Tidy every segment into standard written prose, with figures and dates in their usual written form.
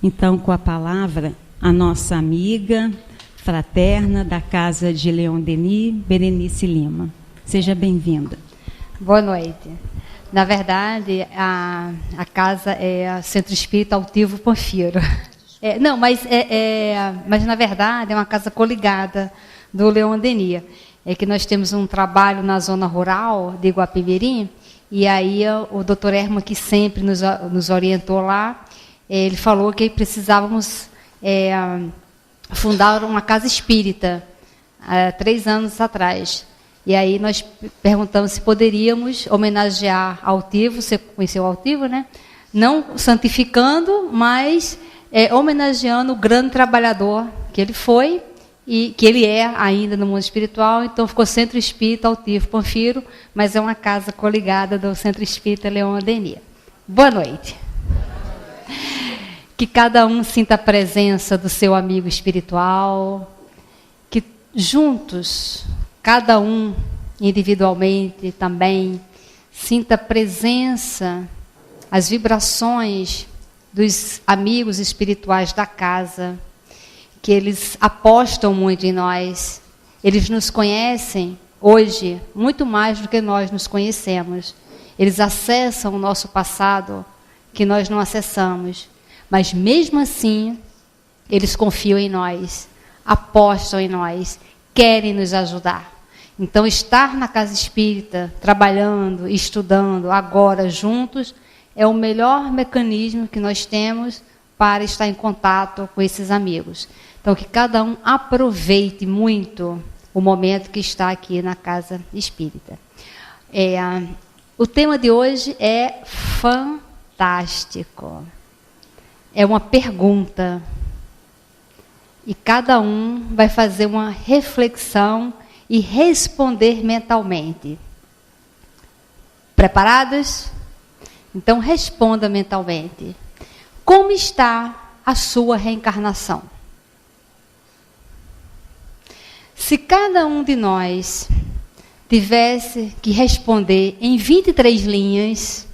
Então, com a palavra, a nossa amiga fraterna da Casa de Leon Denis, Berenice Lima. Seja bem-vinda. Boa noite. Na verdade, a casa é Centro Espírita Altivo Panfiro. Mas na verdade é uma casa coligada do Leon Denis. É que nós temos um trabalho na zona rural de Iguapemirim, e aí o Dr. Herman, que sempre nos orientou lá, ele falou que precisávamos fundar uma casa espírita, há 3 anos atrás. E aí nós perguntamos se poderíamos homenagear Altivo, você conheceu Altivo, né? Não santificando, mas homenageando o grande trabalhador que ele foi e que ele é ainda no mundo espiritual. Então ficou Centro Espírita Altivo Panfiro, mas é uma casa coligada do Centro Espírita Leon Denis. Boa noite. Que cada um sinta a presença do seu amigo espiritual, que juntos, cada um individualmente também, sinta a presença, as vibrações dos amigos espirituais da casa, que eles apostam muito em nós, eles nos conhecem hoje muito mais do que nós nos conhecemos. Eles acessam o nosso passado que nós não acessamos. Mas mesmo assim, eles confiam em nós, apostam em nós, querem nos ajudar. Então, estar na casa espírita, trabalhando, estudando, agora juntos, é o melhor mecanismo que nós temos para estar em contato com esses amigos. Então, que cada um aproveite muito o momento que está aqui na casa espírita. O tema de hoje é fantástico. É uma pergunta. E cada um vai fazer uma reflexão e responder mentalmente. Preparados? Então responda mentalmente. Como está a sua reencarnação? Se cada um de nós tivesse que responder em 23 linhas,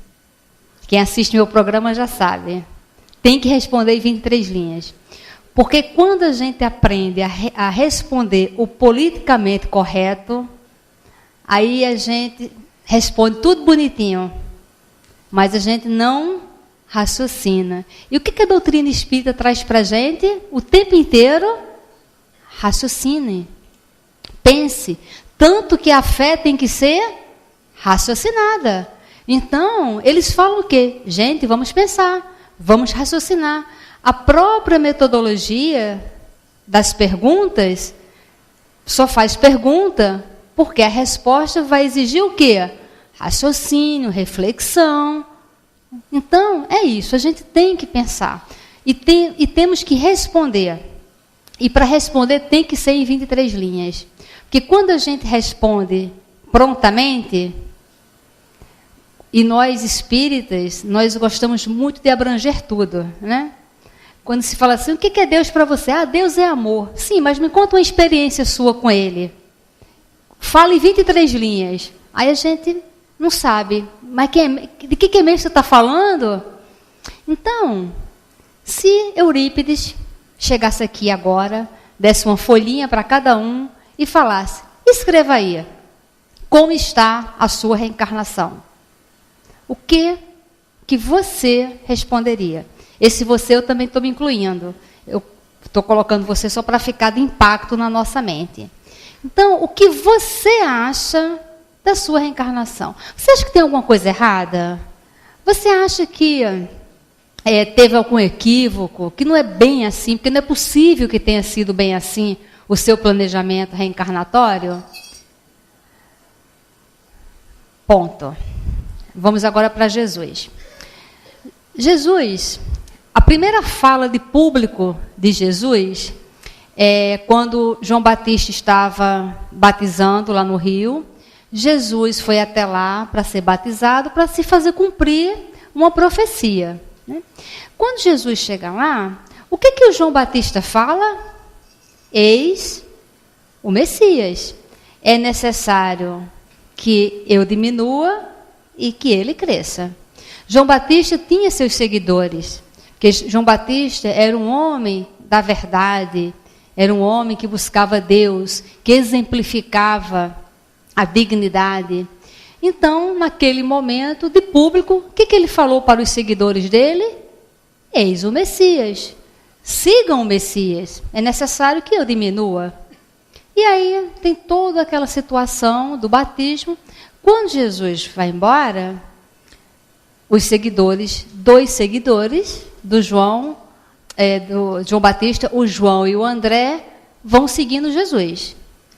quem assiste meu programa já sabe, tem que responder em 23 linhas. Porque quando a gente aprende a responder o politicamente correto, aí a gente responde tudo bonitinho, mas a gente não raciocina. E o que a doutrina espírita traz para a gente o tempo inteiro? Raciocine, pense. Tanto que a fé tem que ser raciocinada. Então, eles falam o quê? Gente, vamos pensar. Vamos raciocinar. A própria metodologia das perguntas só faz pergunta porque a resposta vai exigir o quê? Raciocínio, reflexão. Então, é isso. A gente tem que pensar. E temos que responder. E para responder tem que ser em 23 linhas. Porque quando a gente responde prontamente... E nós espíritas, nós gostamos muito de abranger tudo, né? Quando se fala assim, o que é Deus para você? Ah, Deus é amor. Sim, mas me conta uma experiência sua com Ele. Fala em 23 linhas. Aí a gente não sabe. Mas de que mesmo você está falando? Então, se Eurípides chegasse aqui agora, desse uma folhinha para cada um e falasse, escreva aí, como está a sua reencarnação? O que você responderia? Esse você eu também estou me incluindo. Eu estou colocando você só para ficar de impacto na nossa mente. Então, o que você acha da sua reencarnação? Você acha que tem alguma coisa errada? Você acha que teve algum equívoco, que não é bem assim, porque não é possível que tenha sido bem assim o seu planejamento reencarnatório? Ponto. Vamos agora para Jesus. Jesus, a primeira fala de público de Jesus é quando João Batista estava batizando lá no Rio. Jesus foi até lá para ser batizado, para se fazer cumprir uma profecia, né? Quando Jesus chega lá, o que o João Batista fala? Eis o Messias. É necessário que eu diminua e que ele cresça. João Batista tinha seus seguidores, Porque João Batista era um homem da verdade, era um homem que buscava Deus, que exemplificava a dignidade. Então, naquele momento de público, o que ele falou para os seguidores dele? Eis o Messias. Sigam o Messias. É necessário que eu diminua. E aí tem toda aquela situação do batismo. Quando Jesus vai embora, os seguidores, 2 seguidores do João Batista, o João e o André, vão seguindo Jesus.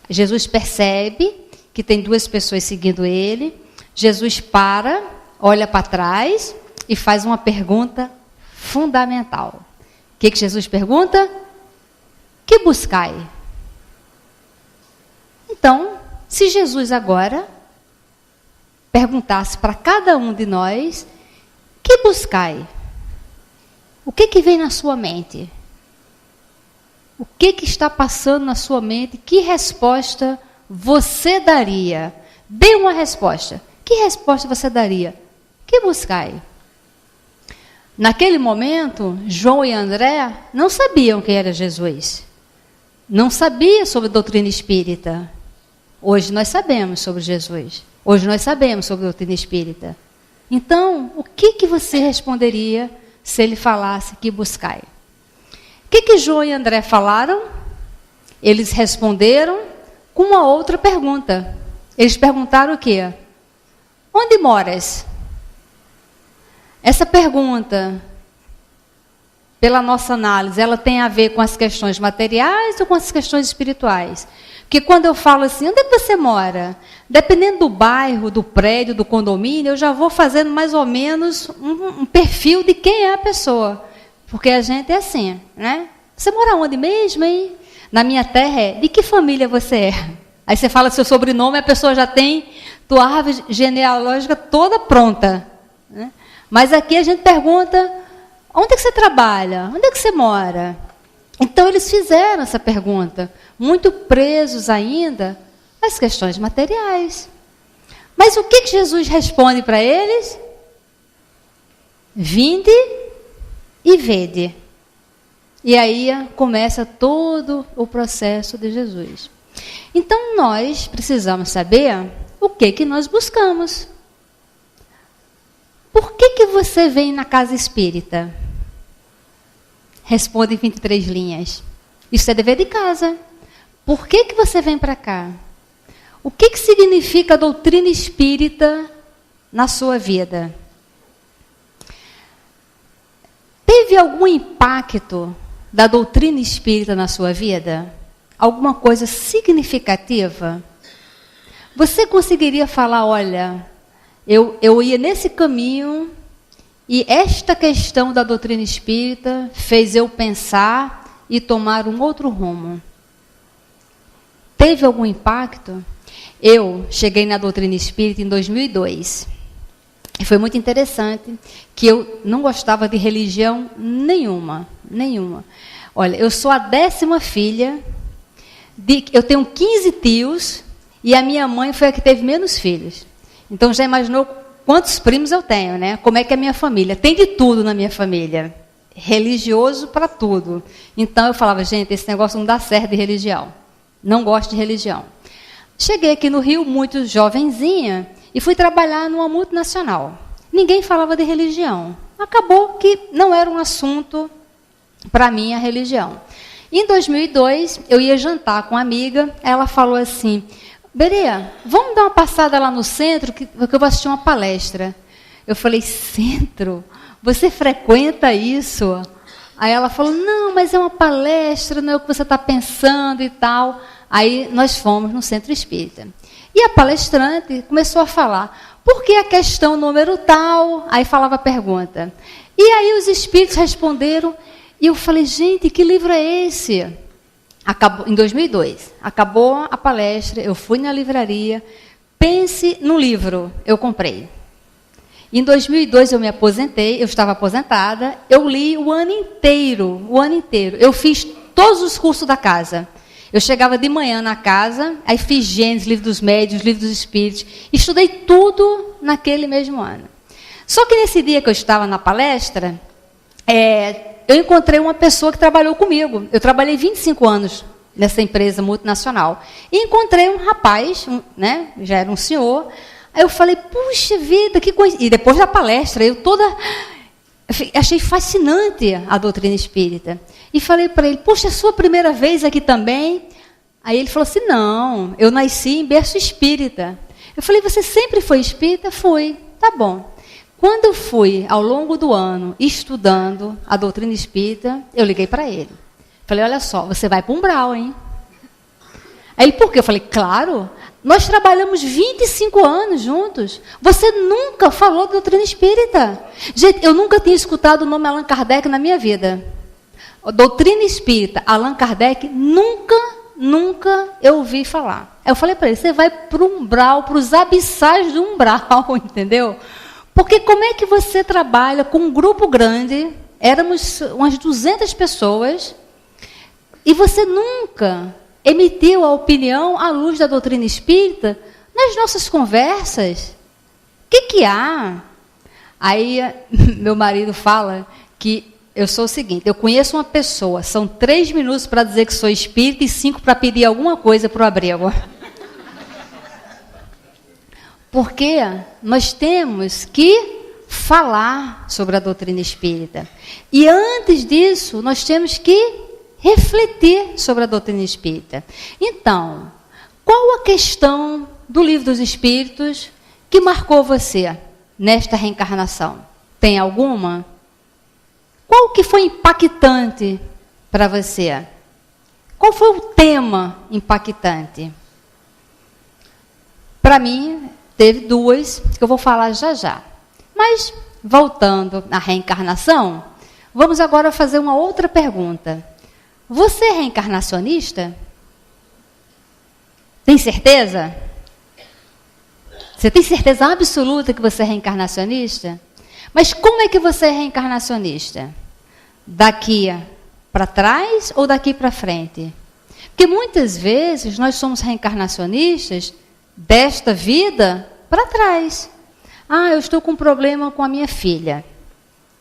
Jesus percebe que tem 2 pessoas seguindo ele. Jesus para, olha para trás e faz uma pergunta fundamental. O que Jesus pergunta? Que buscai? Então, se Jesus agora perguntasse para cada um de nós, que buscai? O que vem na sua mente? O que está passando na sua mente? Que resposta você daria? Dê uma resposta. Que resposta você daria? Que buscai? Naquele momento, João e André não sabiam quem era Jesus. Não sabiam sobre a doutrina espírita. Hoje nós sabemos sobre Jesus. Hoje nós sabemos sobre a doutrina espírita. Então, o que você responderia se ele falasse que buscai? O que João e André falaram? Eles responderam com uma outra pergunta. Eles perguntaram o quê? Onde moras? Essa pergunta, pela nossa análise, ela tem a ver com as questões materiais ou com as questões espirituais? Porque quando eu falo assim, onde é que você mora? Dependendo do bairro, do prédio, do condomínio, eu já vou fazendo mais ou menos um perfil de quem é a pessoa. Porque a gente é assim, né? Você mora onde mesmo, hein? Na minha terra é, de que família você é? Aí você fala seu sobrenome, a pessoa já tem tua árvore genealógica toda pronta, né? Mas aqui a gente pergunta, onde é que você trabalha? Onde é que você mora? Então eles fizeram essa pergunta, muito presos ainda às questões materiais. Mas o que Jesus responde para eles? Vinde e vede. E aí começa todo o processo de Jesus. Então nós precisamos saber o que nós buscamos. Por que você vem na casa espírita? Responde em 23 linhas. Isso é dever de casa. Por que você vem para cá? O que significa a doutrina espírita na sua vida? Teve algum impacto da doutrina espírita na sua vida? Alguma coisa significativa? Você conseguiria falar, olha, eu ia nesse caminho e esta questão da doutrina espírita fez eu pensar e tomar um outro rumo. Teve algum impacto? Eu cheguei na doutrina espírita em 2002. E foi muito interessante que eu não gostava de religião nenhuma. Olha, eu sou a 10ª filha, eu tenho 15 tios e a minha mãe foi a que teve menos filhos. Então já imaginou quantos primos eu tenho, né? Como é que é a minha família? Tem de tudo na minha família. Religioso para tudo. Então eu falava, gente, esse negócio não dá certo de religião. Não gosto de religião. Cheguei aqui no Rio, muito jovenzinha, e fui trabalhar numa multinacional. Ninguém falava de religião. Acabou que não era um assunto para mim a religião. Em 2002, eu ia jantar com uma amiga, ela falou assim, Berea, vamos dar uma passada lá no centro, que eu vou assistir uma palestra. Eu falei, centro? Você frequenta isso? Aí ela falou, não, mas é uma palestra, não é o que você está pensando e tal. Aí nós fomos no centro espírita. E a palestrante começou a falar, por que a questão número tal? Aí falava a pergunta. E aí os espíritos responderam, e eu falei, gente, que livro é esse? Acabou, em 2002, acabou a palestra, eu fui na livraria, pense no livro, eu comprei. Em 2002 eu me aposentei, eu estava aposentada, eu li o ano inteiro, eu fiz todos os cursos da casa. Eu chegava de manhã na casa, aí fiz Gênesis, livro dos médiuns, livro dos espíritos, estudei tudo naquele mesmo ano. Só que nesse dia que eu estava na palestra, eu encontrei uma pessoa que trabalhou comigo. Eu trabalhei 25 anos nessa empresa multinacional. E encontrei um rapaz, né, já era um senhor. Aí eu falei, puxa vida, que coisa. E depois da palestra, eu achei fascinante a doutrina espírita. E falei para ele, puxa, é a sua primeira vez aqui também? Aí ele falou assim, não, eu nasci em berço espírita. Eu falei, você sempre foi espírita? Fui. Tá bom. Quando eu fui, ao longo do ano, estudando a doutrina espírita, eu liguei para ele. Falei, olha só, você vai para o umbral, hein? Aí ele, por quê? Eu falei, claro, nós trabalhamos 25 anos juntos. Você nunca falou da doutrina espírita. Gente, eu nunca tinha escutado o nome Allan Kardec na minha vida. A doutrina espírita, Allan Kardec, nunca eu ouvi falar. Aí eu falei para ele, você vai para o umbral, para os abissais do umbral, entendeu? Porque como é que você trabalha com um grupo grande, éramos umas 200 pessoas, e você nunca emitiu a opinião à luz da doutrina espírita nas nossas conversas? O que há? Aí meu marido fala que eu sou o seguinte, eu conheço uma pessoa, são 3 minutos para dizer que sou espírita e 5 para pedir alguma coisa para o abrigo. Porque nós temos que falar sobre a doutrina espírita. E antes disso, nós temos que refletir sobre a doutrina espírita. Então, qual a questão do Livro dos Espíritos que marcou você nesta reencarnação? Tem alguma? Qual que foi impactante para você? Qual foi o tema impactante? Para mim, teve 2 que eu vou falar já. Mas, voltando à reencarnação, vamos agora fazer uma outra pergunta. Você é reencarnacionista? Tem certeza? Você tem certeza absoluta que você é reencarnacionista? Mas como é que você é reencarnacionista? Daqui para trás ou daqui para frente? Porque muitas vezes nós somos reencarnacionistas desta vida para trás. Eu estou com um problema com a minha filha.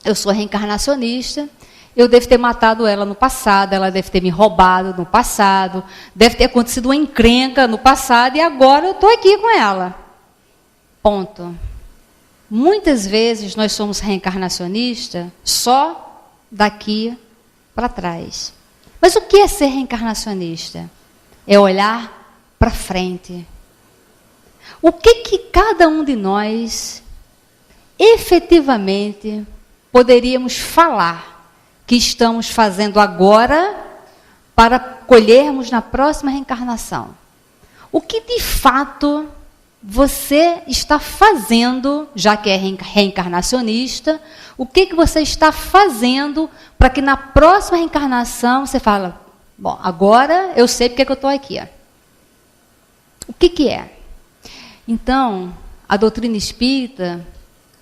Eu sou reencarnacionista, eu devo ter matado ela no passado, ela deve ter me roubado no passado, deve ter acontecido uma encrenca no passado e agora eu estou aqui com ela. Ponto. Muitas vezes nós somos reencarnacionistas só daqui para trás. Mas o que é ser reencarnacionista? É olhar para frente. O que cada um de nós efetivamente poderíamos falar que estamos fazendo agora para colhermos na próxima reencarnação? O que de fato você está fazendo, já que é reencarnacionista, o que você está fazendo para que na próxima reencarnação você fala, bom, agora eu sei porque que eu estou aqui. O que é? Então, a doutrina espírita,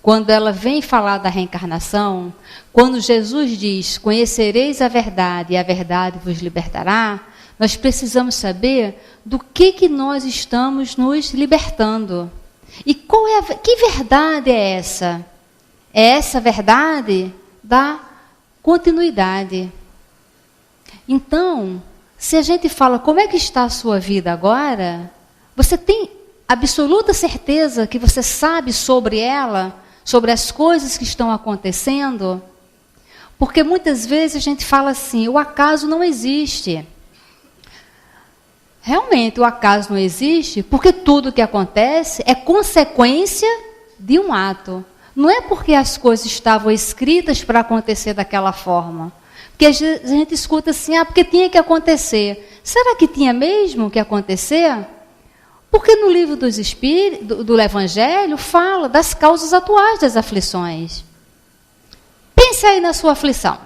quando ela vem falar da reencarnação, quando Jesus diz, conhecereis a verdade e a verdade vos libertará, nós precisamos saber do que nós estamos nos libertando. E que verdade é essa? É essa verdade da continuidade. Então, se a gente fala como é que está a sua vida agora, você tem absoluta certeza que você sabe sobre ela, sobre as coisas que estão acontecendo? Porque muitas vezes a gente fala assim, o acaso não existe. Realmente, o acaso não existe porque tudo que acontece é consequência de um ato. Não é porque as coisas estavam escritas para acontecer daquela forma. Porque a gente escuta assim, porque tinha que acontecer. Será que tinha mesmo que acontecer? Porque no livro dos Espíritos, do Evangelho, fala das causas atuais das aflições. Pense aí na sua aflição.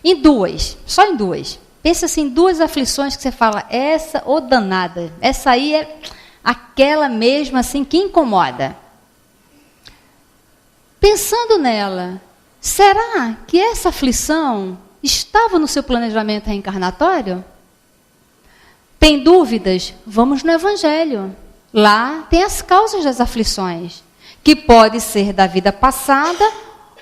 Em 2, só em 2. Pense assim, 2 aflições que você fala, essa ou danada. Essa aí é aquela mesmo assim que incomoda. Pensando nela, será que essa aflição estava no seu planejamento reencarnatório? Tem dúvidas? Vamos no Evangelho. Lá tem as causas das aflições, que pode ser da vida passada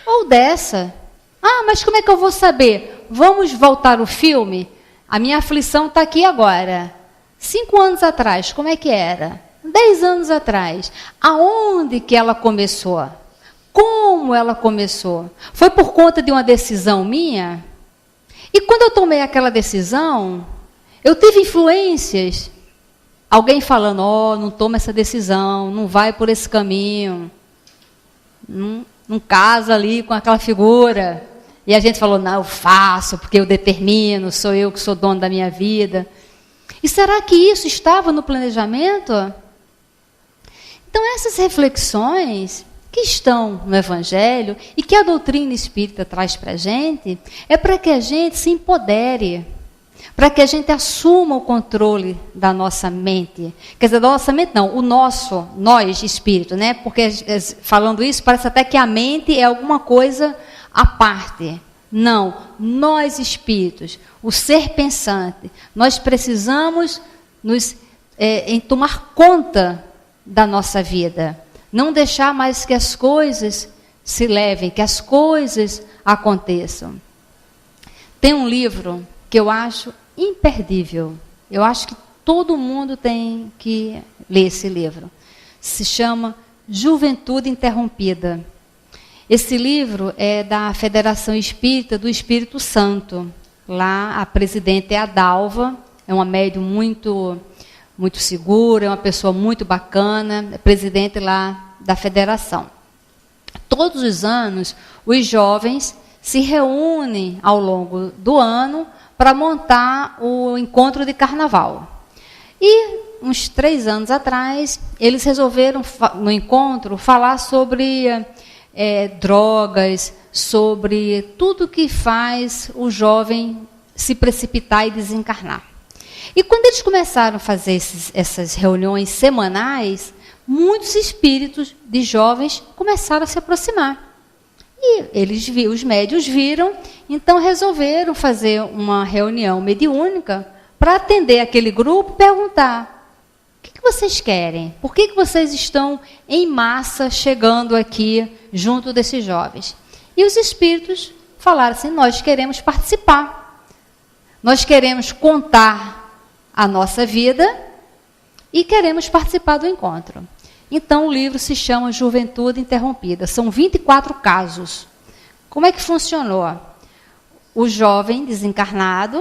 ou dessa. Ah, mas como é que eu vou saber? Vamos voltar o filme? A minha aflição está aqui agora. 5 anos atrás, como é que era? 10 anos atrás. Aonde que ela começou? Como ela começou? Foi por conta de uma decisão minha? E quando eu tomei aquela decisão, eu tive influências. Alguém falando, não toma essa decisão, não vai por esse caminho, não casa ali com aquela figura. E a gente falou, não, eu faço, porque eu determino, sou eu que sou dono da minha vida. E será que isso estava no planejamento? Então, essas reflexões que estão no Evangelho e que a doutrina espírita traz para a gente, é para que a gente se empodere, para que a gente assuma o controle da nossa mente. Quer dizer, da nossa mente não, nós espírito, né? Porque falando isso, parece até que a mente é alguma coisa à parte. Não, nós espíritos, o ser pensante, nós precisamos em tomar conta da nossa vida. Não deixar mais que as coisas se levem, que as coisas aconteçam. Tem um livro que eu acho imperdível. Eu acho que todo mundo tem que ler esse livro. Se chama Juventude Interrompida. Esse livro é da Federação Espírita do Espírito Santo. Lá a presidente é a Dalva, é uma médium muito segura, é uma pessoa muito bacana, é presidente lá da federação. Todos os anos, os jovens se reúnem ao longo do ano para montar o encontro de carnaval. E, uns 3 anos atrás, eles resolveram, no encontro, falar sobre drogas, sobre tudo que faz o jovem se precipitar e desencarnar. E quando eles começaram a fazer essas reuniões semanais, muitos espíritos de jovens começaram a se aproximar. E os médiuns viram, então resolveram fazer uma reunião mediúnica para atender aquele grupo e perguntar: o que vocês querem? Por que vocês estão em massa chegando aqui junto desses jovens? E os espíritos falaram assim: nós queremos participar, nós queremos contar a nossa vida e queremos participar do encontro. Então, o livro se chama Juventude Interrompida. São 24 casos. Como é que funcionou? O jovem desencarnado,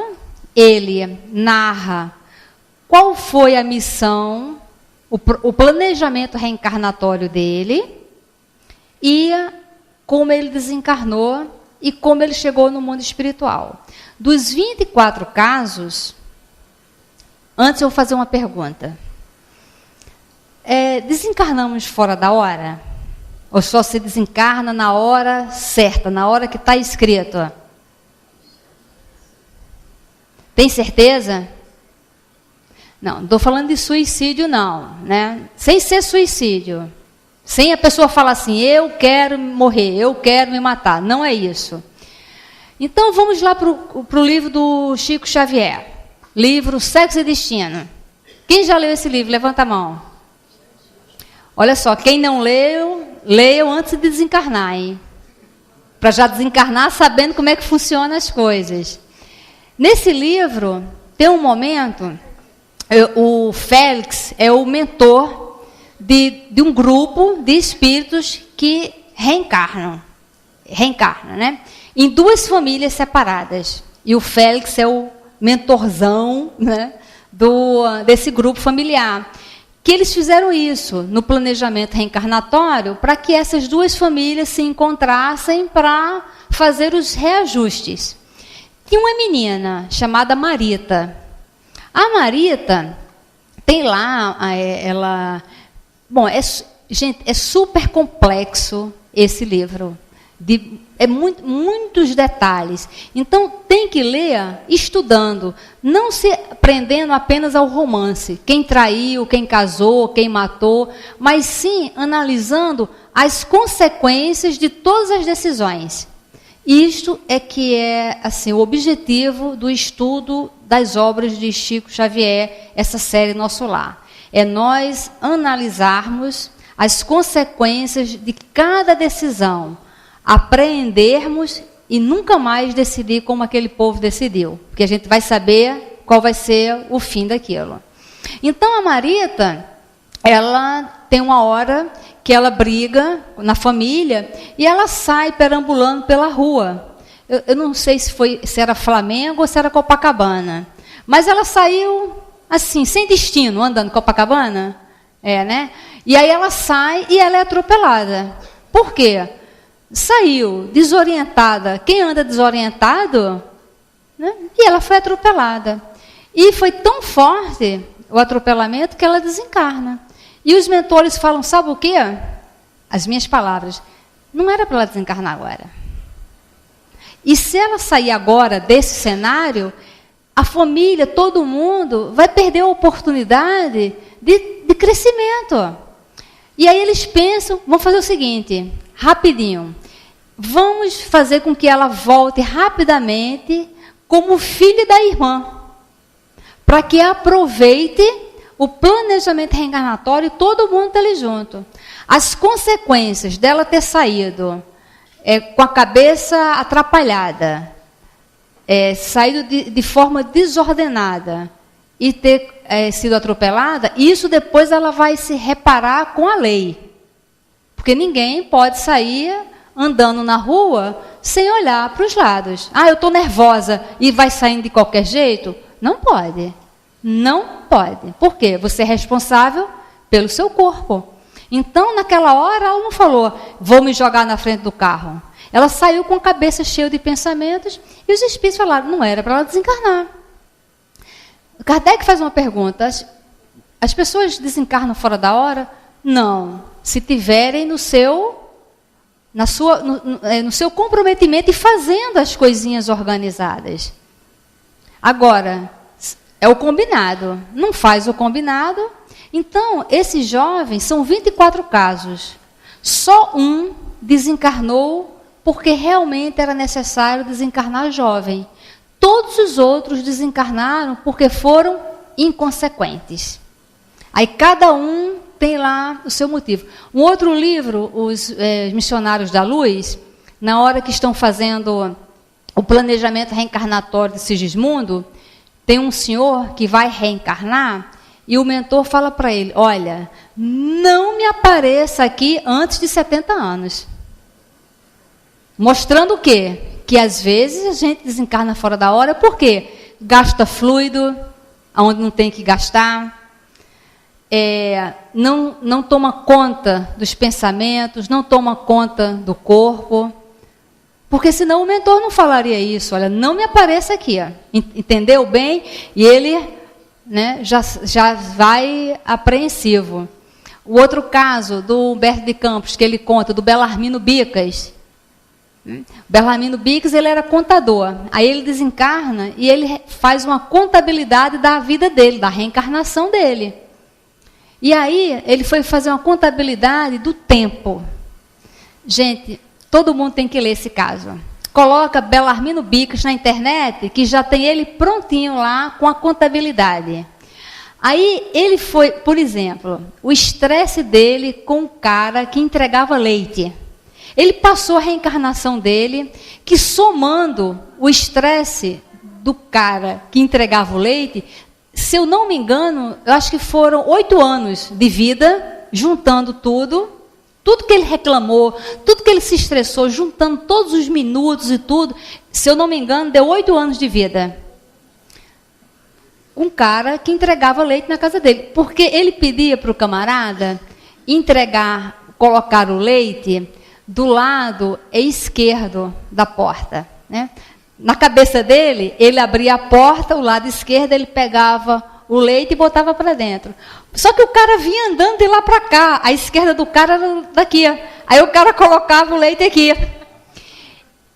ele narra qual foi a missão, o planejamento reencarnatório dele e como ele desencarnou e como ele chegou no mundo espiritual. Dos 24 casos, antes eu vou fazer uma pergunta. Desencarnamos fora da hora? Ou só se desencarna na hora certa, na hora que está escrito? Tem certeza? Não estou falando de suicídio não, né? Sem ser suicídio. Sem a pessoa falar assim, eu quero morrer, eu quero me matar. Não é isso. Então vamos lá para o livro do Chico Xavier. Livro Sexo e Destino. Quem já leu esse livro? Levanta a mão. Olha só, quem não leu, leiam antes de desencarnar, hein? Para já desencarnar sabendo como é que funcionam as coisas. Nesse livro, tem um momento, o Félix é o mentor de um grupo de espíritos que reencarnam, né? Em 2 famílias separadas. E o Félix é o mentorzão, né, desse grupo familiar. Que eles fizeram isso no planejamento reencarnatório para que essas 2 famílias se encontrassem para fazer os reajustes. Tinha uma menina chamada Marita. A Marita tem lá, gente, é super complexo esse livro. Muitos detalhes. Então, tem que ler estudando, não se prendendo apenas ao romance. Quem traiu, quem casou, quem matou, mas sim analisando as consequências de todas as decisões. Isto é que é assim, o objetivo do estudo das obras de Chico Xavier, essa série Nosso Lar. É nós analisarmos as consequências de cada decisão, apreendermos e nunca mais decidir como aquele povo decidiu, porque a gente vai saber qual vai ser o fim daquilo. Então a Marita, ela tem uma hora que ela briga na família e ela sai perambulando pela rua. Eu não sei se era Flamengo ou se era Copacabana, mas ela saiu assim, sem destino, andando Copacabana, né? E aí ela sai e ela é atropelada. Por quê? Saiu desorientada. Quem anda desorientado, né? E ela foi atropelada. E foi tão forte o atropelamento que ela desencarna. E os mentores falam, sabe o quê? As minhas palavras, não era para ela desencarnar agora. E se ela sair agora desse cenário, a família, todo mundo, vai perder a oportunidade de crescimento. E aí eles pensam, vamos fazer o seguinte, rapidinho, vamos fazer com que ela volte rapidamente como filha da irmã, para que aproveite o planejamento reencarnatório e todo mundo está ali junto. As consequências dela ter saído com a cabeça atrapalhada, saído de forma desordenada e ter sido atropelada, isso depois ela vai se reparar com a lei. Porque ninguém pode sair andando na rua sem olhar para os lados. Eu estou nervosa e vai saindo de qualquer jeito? Não pode. Não pode. Por quê? Você é responsável pelo seu corpo. Então, naquela hora, ela não falou, vou me jogar na frente do carro. Ela saiu com a cabeça cheia de pensamentos e os espíritos falaram, não era para ela desencarnar. Kardec faz uma pergunta, as pessoas desencarnam fora da hora? Não. Se tiverem no seu comprometimento e fazendo as coisinhas organizadas. Agora, é o combinado. Não faz o combinado. Então, esses jovens, são 24 casos. Só um desencarnou porque realmente era necessário desencarnar jovem. Todos os outros desencarnaram porque foram inconsequentes. Aí cada um tem lá o seu motivo. Um outro livro, os Missionários da Luz, na hora que estão fazendo o planejamento reencarnatório de Sigismundo, tem um senhor que vai reencarnar e o mentor fala para ele, olha, não me apareça aqui antes de 70 anos. Mostrando o quê? Que às vezes a gente desencarna fora da hora, por quê? Gasta fluido, onde não tem que gastar, não toma conta dos pensamentos, não toma conta do corpo, porque senão o mentor não falaria isso, olha, não me apareça aqui, ó. Entendeu bem? E ele, né, já vai apreensivo. O outro caso do Humberto de Campos, que ele conta, do Belarmino Bicas. Belarmino Bicas, ele era contador. Aí ele desencarna e ele faz uma contabilidade da vida dele, da reencarnação dele. E aí ele foi fazer uma contabilidade do tempo. Gente, todo mundo tem que ler esse caso. Coloca Belarmino Bicas na internet, que já tem ele prontinho lá com a contabilidade. Aí ele foi, por exemplo, o estresse dele com o cara que entregava leite. Ele passou a reencarnação dele, que somando o estresse do cara que entregava o leite, se eu não me engano, eu acho que foram 8 anos de vida, juntando tudo que ele reclamou, tudo que ele se estressou, juntando todos os minutos e tudo, se eu não me engano, deu 8 anos de vida. Um cara que entregava leite na casa dele, porque ele pedia para o camarada colocar o leite do lado esquerdo da porta, né? Na cabeça dele, ele abria a porta, o lado esquerdo, ele pegava o leite e botava para dentro. Só que o cara vinha andando de lá para cá, a esquerda do cara era daqui. Aí o cara colocava o leite aqui.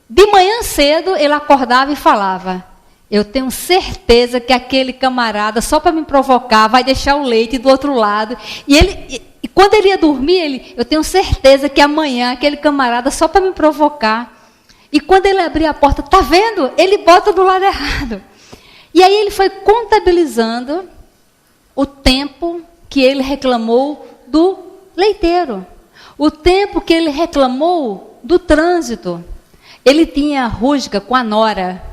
De manhã cedo, ele acordava e falava, eu tenho certeza que aquele camarada, só para me provocar, vai deixar o leite do outro lado. E quando ele ia dormir, eu tenho certeza que amanhã aquele camarada, só para me provocar, e quando ele abria a porta, tá vendo? Ele bota do lado errado. E aí ele foi contabilizando o tempo que ele reclamou do leiteiro, o tempo que ele reclamou do trânsito. ele tinha rusga com a nora.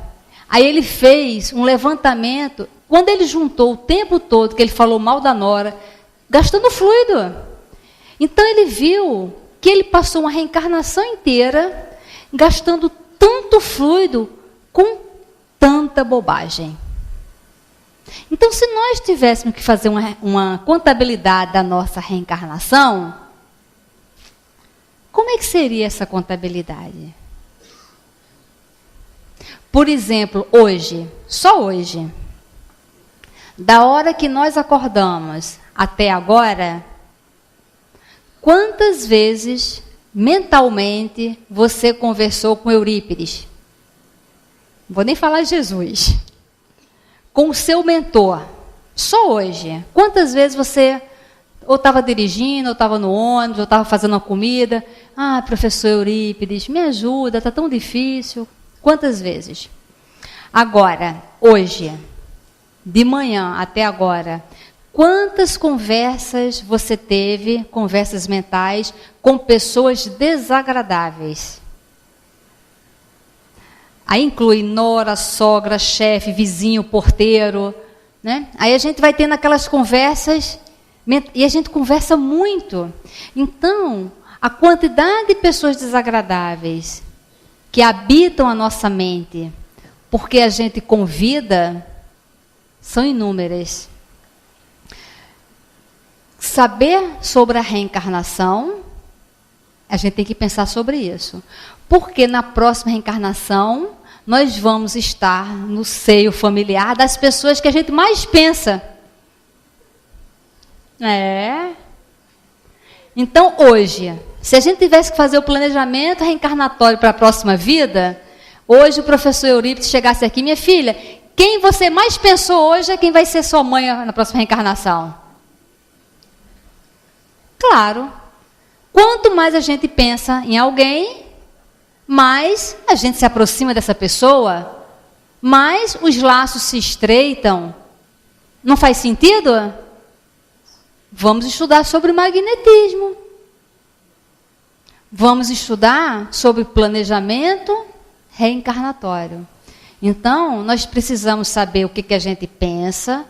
Aí ele fez um levantamento. Quando ele juntou o tempo todo que ele falou mal da nora, gastando fluido. Então ele viu que ele passou uma reencarnação inteira gastando tanto fluido com tanta bobagem. Então, se nós tivéssemos que fazer uma contabilidade da nossa reencarnação, como é que seria essa contabilidade? Por exemplo, hoje, só hoje, da hora que nós acordamos até agora, quantas vezes mentalmente você conversou com Eurípides? Não vou nem falar Jesus. Com o seu mentor. Só hoje. Quantas vezes você ou estava dirigindo, ou estava no ônibus, ou estava fazendo uma comida. Ah, professor Eurípides, me ajuda, está tão difícil. Quantas vezes? Agora, hoje, de manhã até agora, quantas conversas você teve, conversas mentais, com pessoas desagradáveis? Aí inclui nora, sogra, chefe, vizinho, porteiro, né? Aí a gente vai tendo aquelas conversas, e a gente conversa muito. Então, a quantidade de pessoas desagradáveis que habitam a nossa mente, porque a gente convida, são inúmeras. Saber sobre a reencarnação, a gente tem que pensar sobre isso. Porque na próxima reencarnação, nós vamos estar no seio familiar das pessoas que a gente mais pensa. Então, hoje, se a gente tivesse que fazer o planejamento reencarnatório para a próxima vida, hoje o professor Eurípides chegasse aqui, minha filha, quem você mais pensou hoje é quem vai ser sua mãe na próxima reencarnação. Claro, quanto mais a gente pensa em alguém, mais a gente se aproxima dessa pessoa, mais os laços se estreitam. Não faz sentido? Vamos estudar sobre magnetismo. Vamos estudar sobre planejamento reencarnatório. Então, nós precisamos saber o que a gente pensa,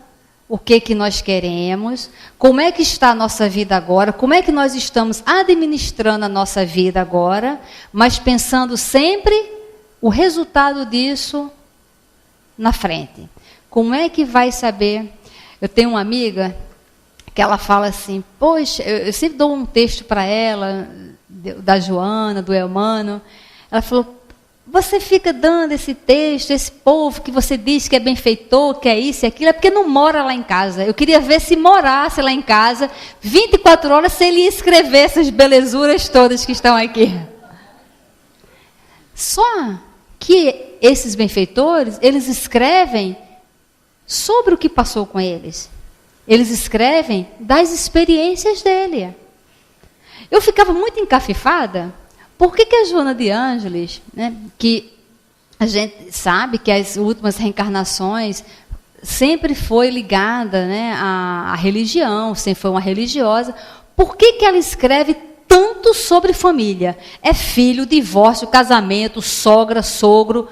o que nós queremos, como é que está a nossa vida agora, como é que nós estamos administrando a nossa vida agora, mas pensando sempre o resultado disso na frente. Como é que vai saber? Eu tenho uma amiga que ela fala assim, poxa, eu sempre dou um texto para ela, da Joana, do Elmano, ela falou, você fica dando esse texto, esse povo que você diz que é benfeitor, que é isso e aquilo, é porque não mora lá em casa. Eu queria ver se morasse lá em casa, 24 horas, se ele ia escrever essas belezuras todas que estão aqui. Só que esses benfeitores, eles escrevem sobre o que passou com eles. Eles escrevem das experiências dele. Eu ficava muito encafifada. Por que a Joana de Ângeles, né, que a gente sabe que as últimas reencarnações sempre foi ligada, né, à religião, sempre foi uma religiosa, por que ela escreve tanto sobre família? É filho, divórcio, casamento, sogra, sogro.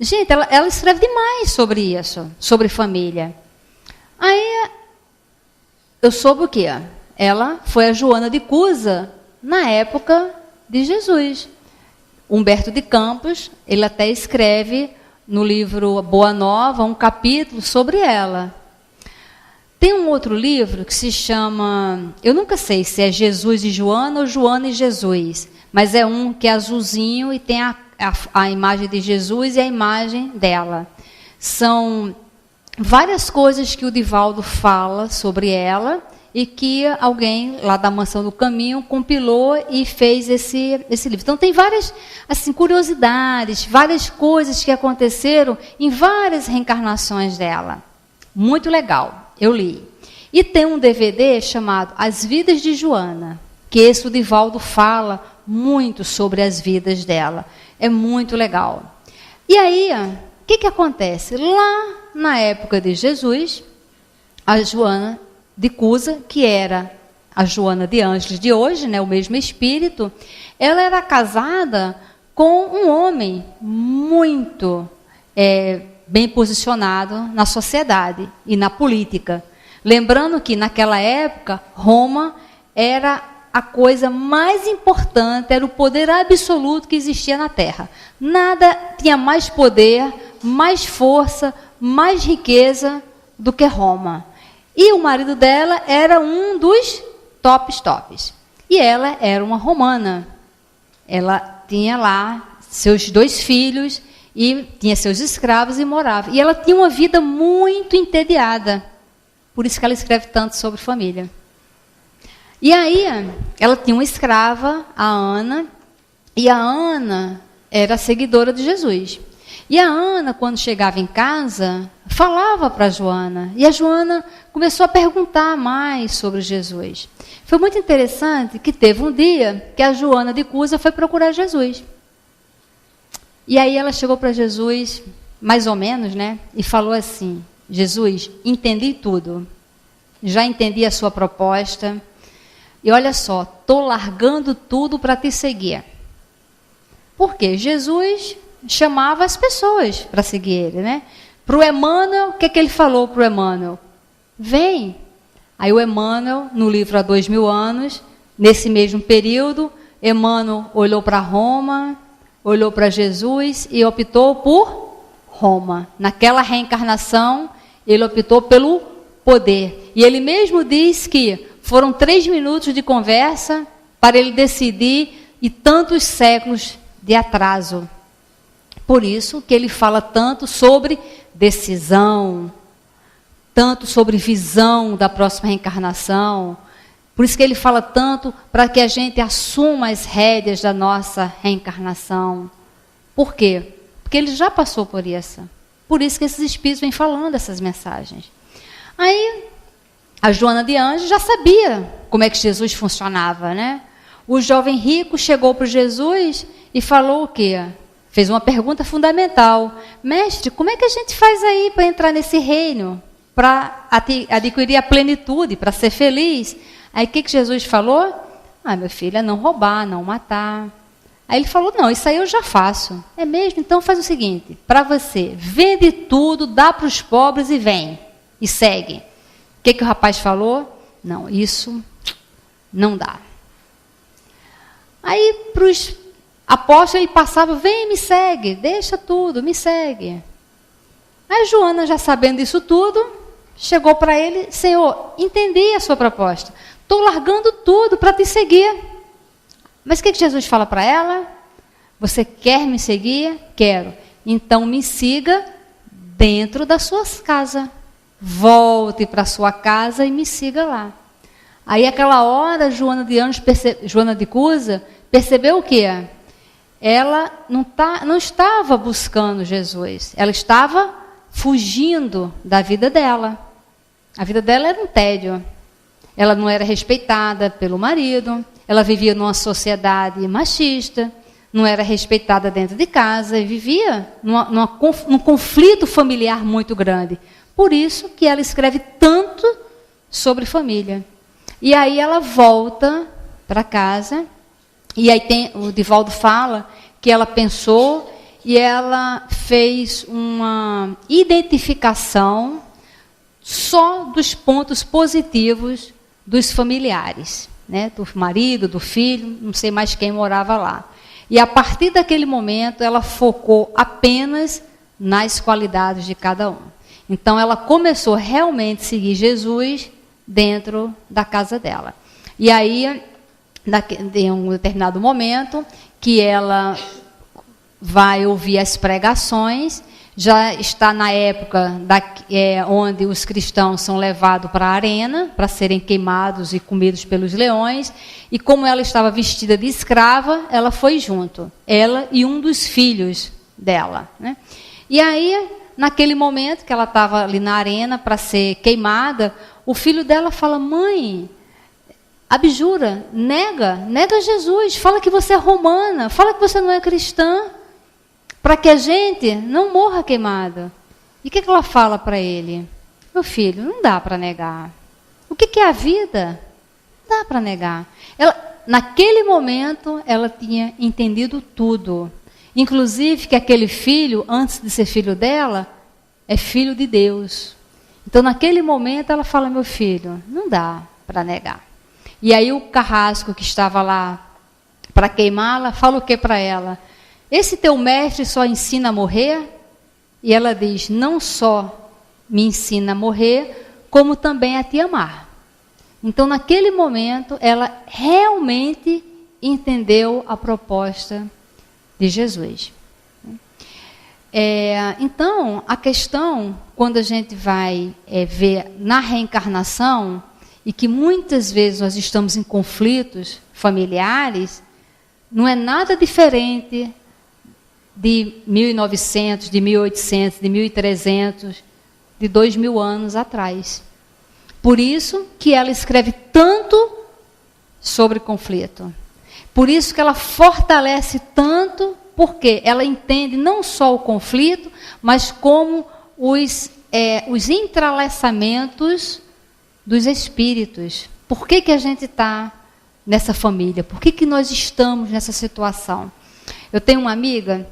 Gente, ela escreve demais sobre isso, sobre família. Aí eu soube o quê? Ela foi a Joana de Cusa na época de Jesus. Humberto de Campos, ele até escreve no livro Boa Nova um capítulo sobre ela. Tem um outro livro que se chama, eu nunca sei se é Jesus e Joana ou Joana e Jesus, mas é um que é azulzinho e tem a imagem de Jesus e a imagem dela. São várias coisas que o Divaldo fala sobre ela, e que alguém lá da Mansão do Caminho compilou e fez esse livro. Então tem várias assim, curiosidades, várias coisas que aconteceram em várias reencarnações dela. Muito legal, eu li. E tem um DVD chamado As Vidas de Joana, que esse o Divaldo fala muito sobre as vidas dela. É muito legal. E aí, o que acontece? Lá na época de Jesus, a Joana de Cusa, que era a Joana de Ângeles de hoje, né, o mesmo espírito, ela era casada com um homem muito bem posicionado na sociedade e na política. Lembrando que naquela época, Roma era a coisa mais importante, era o poder absoluto que existia na Terra. Nada tinha mais poder, mais força, mais riqueza do que Roma. E o marido dela era um dos tops. E ela era uma romana. Ela tinha lá seus 2 filhos e tinha seus escravos e morava. E ela tinha uma vida muito entediada. Por isso que ela escreve tanto sobre família. E aí, ela tinha uma escrava, a Ana, e a Ana era seguidora de Jesus. E a Ana, quando chegava em casa, falava para a Joana. E a Joana começou a perguntar mais sobre Jesus. Foi muito interessante que teve um dia que a Joana de Cusa foi procurar Jesus. E aí ela chegou para Jesus, mais ou menos, né? E falou assim: Jesus, entendi tudo. Já entendi a sua proposta. E olha só, estou largando tudo para te seguir. Por quê? Jesus chamava as pessoas para seguir ele, né? Para o Emmanuel, o que ele falou para o Emmanuel? Vem. Aí o Emmanuel, no livro Há 2000 anos, nesse mesmo período, Emmanuel olhou para Roma, olhou para Jesus e optou por Roma. Naquela reencarnação, ele optou pelo poder. E ele mesmo diz que foram 3 minutos de conversa para ele decidir e tantos séculos de atraso. Por isso que ele fala tanto sobre decisão, tanto sobre visão da próxima reencarnação. Por isso que ele fala tanto para que a gente assuma as rédeas da nossa reencarnação. Por quê? Porque ele já passou por isso. Por isso que esses espíritos vêm falando essas mensagens. Aí, a Joana de Anjos já sabia como é que Jesus funcionava, né? O jovem rico chegou para Jesus e falou o quê? Fez uma pergunta fundamental. Mestre, como é que a gente faz aí para entrar nesse reino? Para adquirir a plenitude, para ser feliz? Aí o que Jesus falou? Meu filho, é não roubar, não matar. Aí ele falou, não, isso aí eu já faço. É mesmo? Então faz o seguinte, para você, vende tudo, dá para os pobres e vem. E segue. O que o rapaz falou? Não, isso não dá. Aí para os apóstolos ele passava, vem, me segue, deixa tudo, me segue. Aí Joana, já sabendo isso tudo, chegou para ele, Senhor, entendi a sua proposta. Estou largando tudo para te seguir. Mas o que Jesus fala para ela? Você quer me seguir? Quero. Então me siga dentro da sua casa. Volte para a sua casa e me siga lá. Aí aquela hora, Joana de Cusa percebeu o quê? Ela não estava buscando Jesus. Ela estava fugindo da vida dela. A vida dela era um tédio. Ela não era respeitada pelo marido. Ela vivia numa sociedade machista. Não era respeitada dentro de casa. E vivia num conflito familiar muito grande. Por isso que ela escreve tanto sobre família. E aí ela volta para casa. E aí o Divaldo fala que ela pensou e ela fez uma identificação só dos pontos positivos dos familiares, né? Do marido, do filho, não sei mais quem morava lá. E a partir daquele momento ela focou apenas nas qualidades de cada um. Então ela começou realmente a seguir Jesus dentro da casa dela. E aí, em um determinado momento, que ela vai ouvir as pregações, já está na época onde os cristãos são levados para a arena, para serem queimados e comidos pelos leões, e como ela estava vestida de escrava, ela foi junto, ela e um dos filhos dela, né? E aí, naquele momento que ela estava ali na arena para ser queimada, o filho dela fala, mãe, abjura, nega Jesus, fala que você é romana, fala que você não é cristã, para que a gente não morra queimada. E o que ela fala para ele? Meu filho, não dá para negar. O que é a vida? Não dá para negar. Naquele momento, ela tinha entendido tudo. Inclusive que aquele filho, antes de ser filho dela, é filho de Deus. Então, naquele momento, ela fala, meu filho, não dá para negar. E aí o carrasco que estava lá para queimá-la, fala o que para ela? Esse teu mestre só ensina a morrer? E ela diz, não só me ensina a morrer, como também a te amar. Então, naquele momento, ela realmente entendeu a proposta de Jesus. Então, a questão, quando a gente vai ver na reencarnação, e que muitas vezes nós estamos em conflitos familiares, não é nada diferente de 1900, de 1800, de 1300, de 2000 anos atrás. Por isso que ela escreve tanto sobre conflito. Por isso que ela fortalece tanto, porque ela entende não só o conflito, mas como os entrelaçamentos dos espíritos. Por que a gente está nessa família? Por que nós estamos nessa situação? Eu tenho uma amiga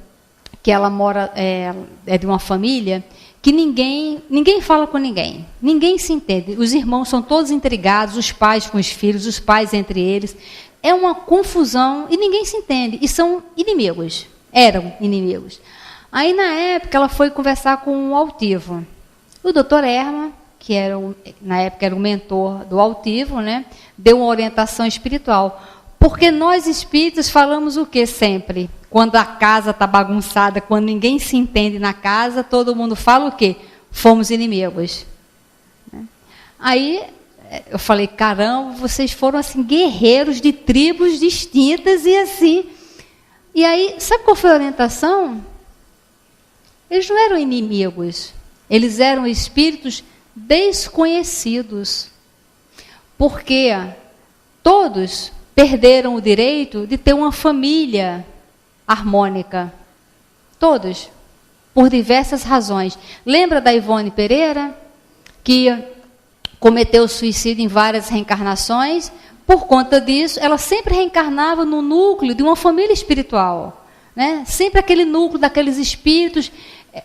que ela mora, é de uma família que ninguém fala com ninguém. Ninguém se entende. Os irmãos são todos intrigados, os pais com os filhos, os pais entre eles. É uma confusão e ninguém se entende. E são inimigos. Eram inimigos. Aí, na época, ela foi conversar com o altivo. O doutor Erma, que na época era o mentor do altivo, né, deu uma orientação espiritual. Porque nós espíritos falamos o que sempre? Quando a casa está bagunçada, quando ninguém se entende na casa, todo mundo fala o quê? Fomos inimigos. Aí eu falei, caramba, vocês foram assim guerreiros de tribos distintas e assim. E aí, sabe qual foi a orientação? Eles não eram inimigos, eles eram espíritos desconhecidos. Porque todos perderam o direito de ter uma família harmônica. Todos. Por diversas razões. Lembra da Ivone Pereira? Que cometeu suicídio em várias reencarnações. Por conta disso, ela sempre reencarnava no núcleo de uma família espiritual. Né? Sempre aquele núcleo daqueles espíritos,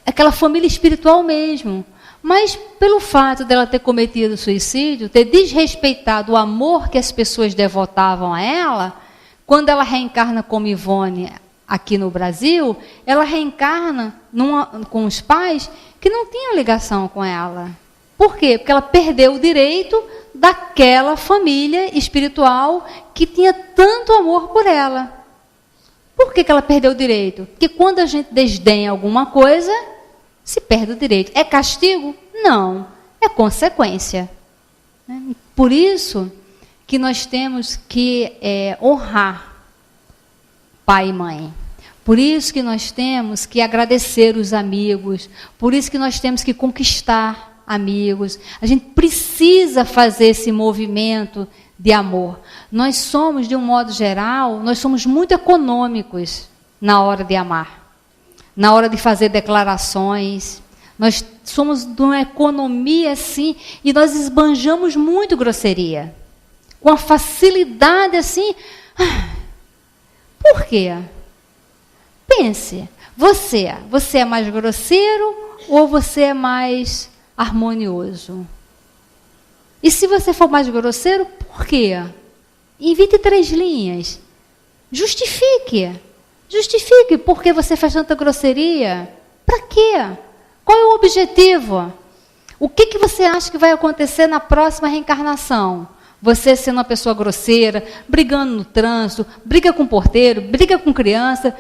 aquela família espiritual mesmo. Mas pelo fato dela ter cometido suicídio, ter desrespeitado o amor que as pessoas devotavam a ela, quando ela reencarna como Ivone aqui no Brasil, ela reencarna com os pais que não tinham ligação com ela. Por quê? Porque ela perdeu o direito daquela família espiritual que tinha tanto amor por ela. Por que ela perdeu o direito? Porque quando a gente desdenha alguma coisa, se perde o direito. É castigo? Não. É consequência. Por isso que nós temos que honrar pai e mãe. Por isso que nós temos que agradecer os amigos. Por isso que nós temos que conquistar amigos. A gente precisa fazer esse movimento de amor. Nós somos, de um modo geral, nós somos muito econômicos na hora de amar. Na hora de fazer declarações, nós somos de uma economia assim, e nós esbanjamos muito grosseria. Com a facilidade assim. Por quê? Pense, você é mais grosseiro ou você é mais harmonioso? E se você for mais grosseiro, por quê? Em 23 linhas. Justifique por que você faz tanta grosseria. Para quê? Qual é o objetivo? O que você acha que vai acontecer na próxima reencarnação? Você sendo uma pessoa grosseira, brigando no trânsito, briga com o porteiro, briga com criança.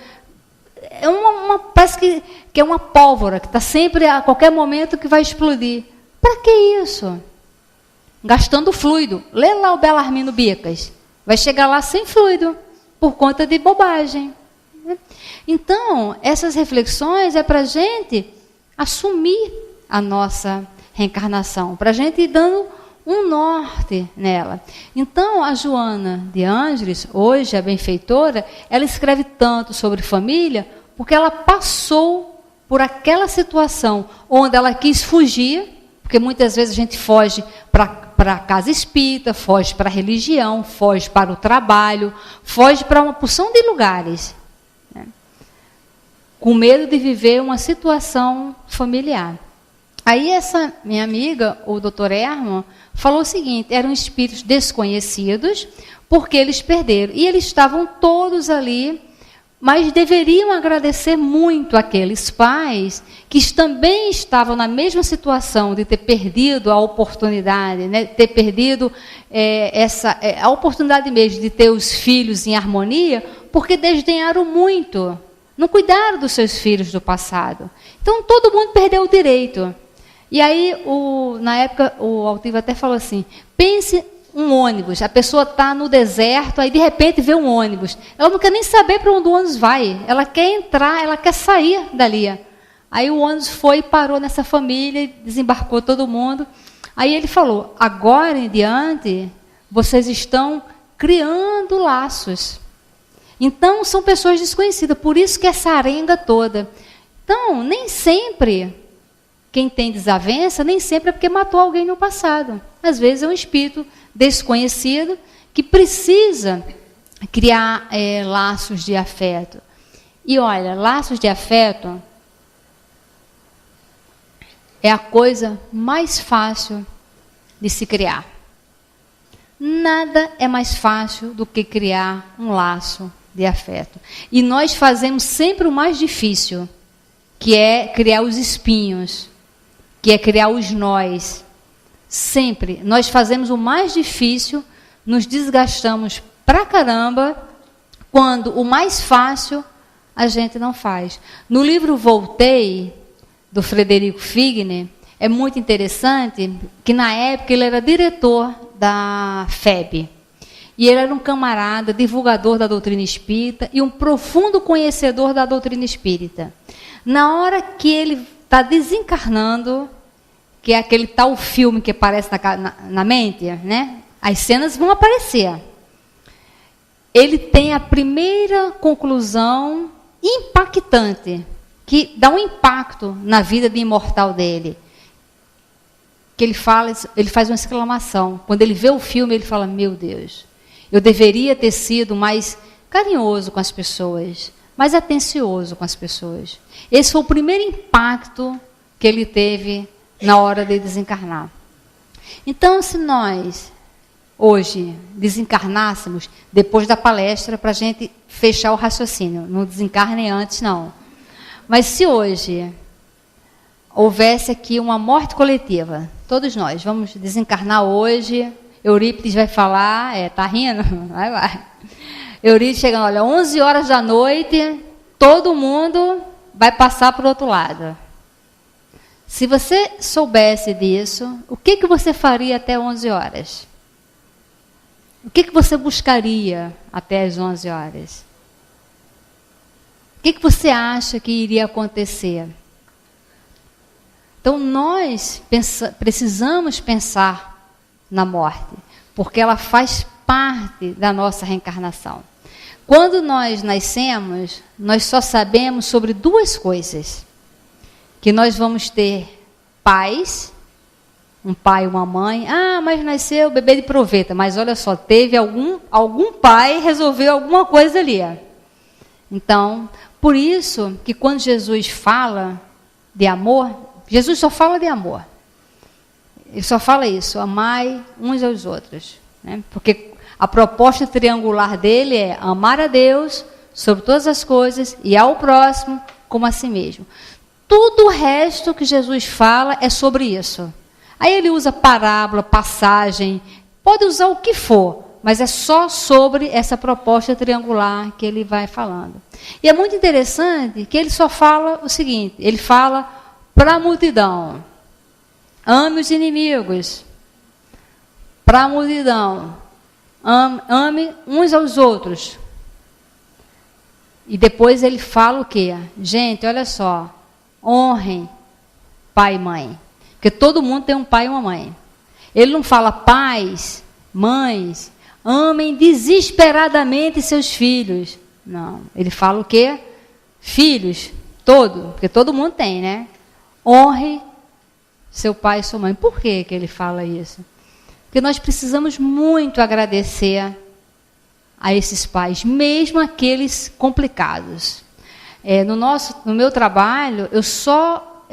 Parece que é uma pólvora, que está sempre, a qualquer momento, que vai explodir. Para que isso? Gastando fluido. Lê lá o Belarmino Bicas. Vai chegar lá sem fluido, por conta de bobagem. Então, essas reflexões é para a gente assumir a nossa reencarnação, para a gente ir dando um norte nela. Então, a Joana de Ângeles, hoje a benfeitora, ela escreve tanto sobre família, porque ela passou por aquela situação onde ela quis fugir, porque muitas vezes a gente foge para a casa espírita, foge para a religião, foge para o trabalho, foge para uma porção de lugares. com medo de viver uma situação familiar. Aí essa minha amiga, o Dr. Herman, falou o seguinte: eram espíritos desconhecidos, porque eles perderam. E eles estavam todos ali, mas deveriam agradecer muito aqueles pais que também estavam na mesma situação de ter perdido a oportunidade, né, ter perdido a oportunidade mesmo de ter os filhos em harmonia, porque desdenharam muito, não cuidaram dos seus filhos do passado. Então todo mundo perdeu o direito. E aí, na época, o Altivo até falou assim: pense um ônibus, a pessoa está no deserto, aí de repente vê um ônibus. Ela não quer nem saber para onde o ônibus vai, ela quer entrar, ela quer sair dali. Aí o ônibus foi e parou nessa família, desembarcou todo mundo. Aí ele falou: agora em diante, vocês estão criando laços. Então, são pessoas desconhecidas, por isso que essa arenga toda. Então, nem sempre... Quem tem desavença, nem sempre é porque matou alguém no passado. Às vezes é um espírito desconhecido que precisa criar laços de afeto. E olha, laços de afeto é a coisa mais fácil de se criar. Nada é mais fácil do que criar um laço de afeto. E nós fazemos sempre o mais difícil, que é criar os espinhos, que é criar os nós. Sempre. Nós fazemos o mais difícil, nos desgastamos pra caramba, quando o mais fácil a gente não faz. No livro Voltei, do Frederico Figner, é muito interessante que na época ele era diretor da FEB. E ele era um camarada, divulgador da doutrina espírita e um profundo conhecedor da doutrina espírita. Na hora que ele está desencarnando, que é aquele tal filme que aparece na mente, né? As cenas vão aparecer. Ele tem a primeira conclusão impactante, que dá um impacto na vida de imortal dele. Que ele faz uma exclamação. Quando ele vê o filme, ele fala: meu Deus, eu deveria ter sido mais carinhoso com as pessoas, mais atencioso com as pessoas. Esse foi o primeiro impacto que ele teve na hora de desencarnar. Então, se nós hoje desencarnássemos, depois da palestra, para a gente fechar o raciocínio, não desencarnem antes, não. Mas se hoje houvesse aqui uma morte coletiva, todos nós vamos desencarnar hoje, Eurípides vai falar, tá rindo? Vai. Eurípides chegando, olha, 11 horas da noite, todo mundo vai passar para o outro lado. Se você soubesse disso, o que você faria até 11 horas? O que você buscaria até as 11 horas? O que você acha que iria acontecer? Então, nós precisamos pensar na morte, porque ela faz parte da nossa reencarnação. Quando nós nascemos, nós só sabemos sobre duas coisas. Que nós vamos ter pais, um pai e uma mãe. Ah, mas nasceu bebê de proveta. Mas olha só, teve algum pai resolveu alguma coisa ali. Então, por isso que quando Jesus fala de amor, Jesus só fala de amor. Ele só fala isso, amai uns aos outros. Né? Porque a proposta triangular dele é amar a Deus sobre todas as coisas e ao próximo como a si mesmo. Tudo o resto que Jesus fala é sobre isso. Aí ele usa parábola, passagem, pode usar o que for, mas é só sobre essa proposta triangular que ele vai falando. E é muito interessante que ele só fala o seguinte, ele fala para a multidão, ame os inimigos, para a multidão, ame uns aos outros. E depois ele fala o quê? Gente, olha só, honrem pai e mãe. Porque todo mundo tem um pai e uma mãe. Ele não fala pais, mães, amem desesperadamente seus filhos. Não. Ele fala o quê? Filhos, porque todo mundo tem, né? Honre seu pai e sua mãe. Por que ele fala isso? Porque nós precisamos muito agradecer a esses pais, mesmo aqueles complicados. No meu trabalho, eu só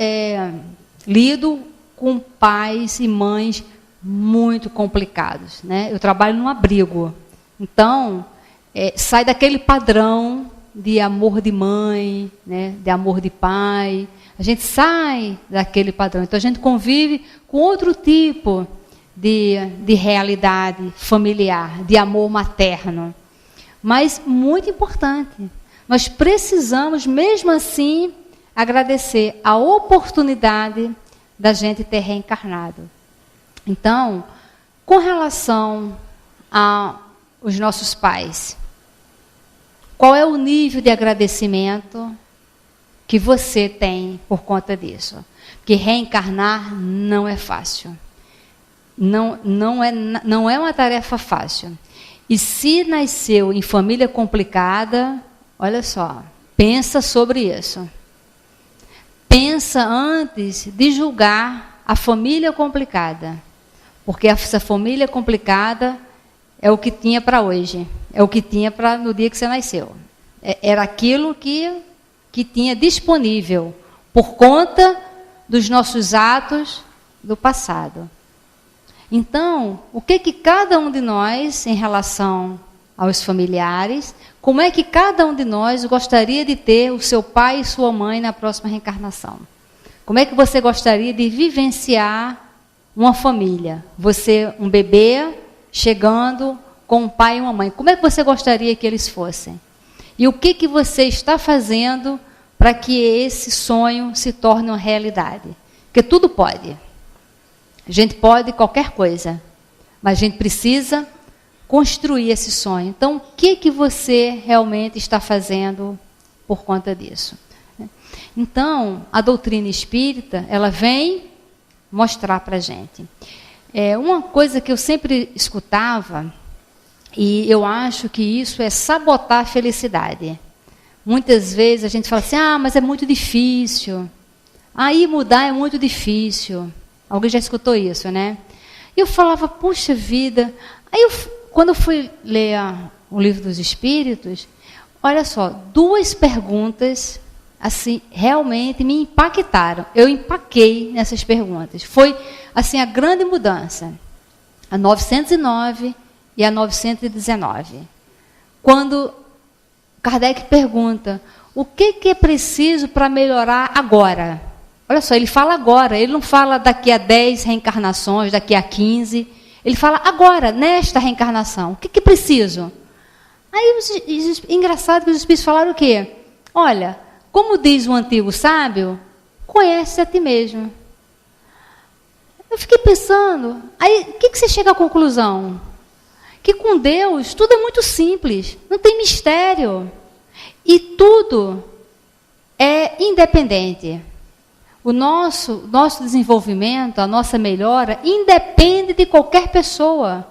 lido com pais e mães muito complicados, né? Eu trabalho num abrigo. Então, sai daquele padrão de amor de mãe, né? De amor de pai. A gente sai daquele padrão. Então, a gente convive com outro tipo de realidade familiar, de amor materno. Mas muito importante. Nós precisamos, mesmo assim, agradecer a oportunidade da gente ter reencarnado. Então, com relação aos nossos pais, qual é o nível de agradecimento que você tem por conta disso? Porque reencarnar não é fácil. Não é uma tarefa fácil. E se nasceu em família complicada, olha só, pensa sobre isso. Pensa antes de julgar a família complicada. Porque essa família complicada é o que tinha para hoje. É o que tinha para no dia que você nasceu. Era aquilo que tinha disponível por conta dos nossos atos do passado. Então, o que cada um de nós, em relação aos familiares, como é que cada um de nós gostaria de ter o seu pai e sua mãe na próxima reencarnação? Como é que você gostaria de vivenciar uma família? Você, um bebê, chegando com um pai e uma mãe. Como é que você gostaria que eles fossem? E o que você está fazendo para que esse sonho se torne uma realidade? Porque tudo pode. A gente pode qualquer coisa, mas a gente precisa construir esse sonho. Então, o que você realmente está fazendo por conta disso? Então, a doutrina espírita, ela vem mostrar para a gente. Uma coisa que eu sempre escutava, e eu acho que isso é sabotar a felicidade. Muitas vezes a gente fala assim, mas é muito difícil. Aí mudar é muito difícil. Alguém já escutou isso, né? E eu falava, puxa vida. Aí, quando eu fui ler o Livro dos Espíritos, olha só, 2 perguntas, assim, realmente me impactaram. Eu empaquei nessas perguntas. Foi, assim, a grande mudança. A 909 e a 919. Quando Kardec pergunta, o que é preciso para melhorar agora? Olha só, ele fala agora, ele não fala daqui a 10 reencarnações, daqui a 15. Ele fala agora, nesta reencarnação. O que é preciso? Aí, engraçado que os espíritos falaram o quê? Olha, como diz o antigo sábio, conhece a ti mesmo. Eu fiquei pensando, aí o que você chega à conclusão? Que com Deus tudo é muito simples, não tem mistério. E tudo é independente. O nosso desenvolvimento, a nossa melhora, independe de qualquer pessoa.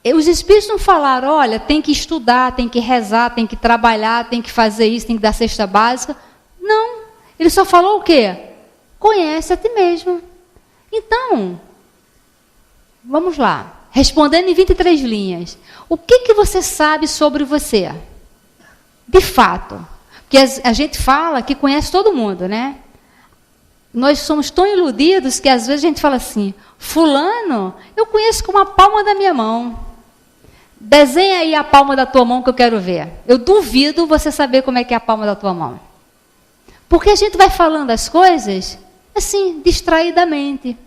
Os espíritos não falaram, olha, tem que estudar, tem que rezar, tem que trabalhar, tem que fazer isso, tem que dar cesta básica. Não. Ele só falou o quê? Conhece a ti mesmo. Então, vamos lá. Respondendo em 23 linhas. O que você sabe sobre você? De fato. Porque a gente fala que conhece todo mundo, né? Nós somos tão iludidos que às vezes a gente fala assim, fulano, eu conheço com a palma da minha mão. Desenha aí a palma da tua mão que eu quero ver. Eu duvido você saber como é que é a palma da tua mão. Porque a gente vai falando as coisas, assim, distraidamente.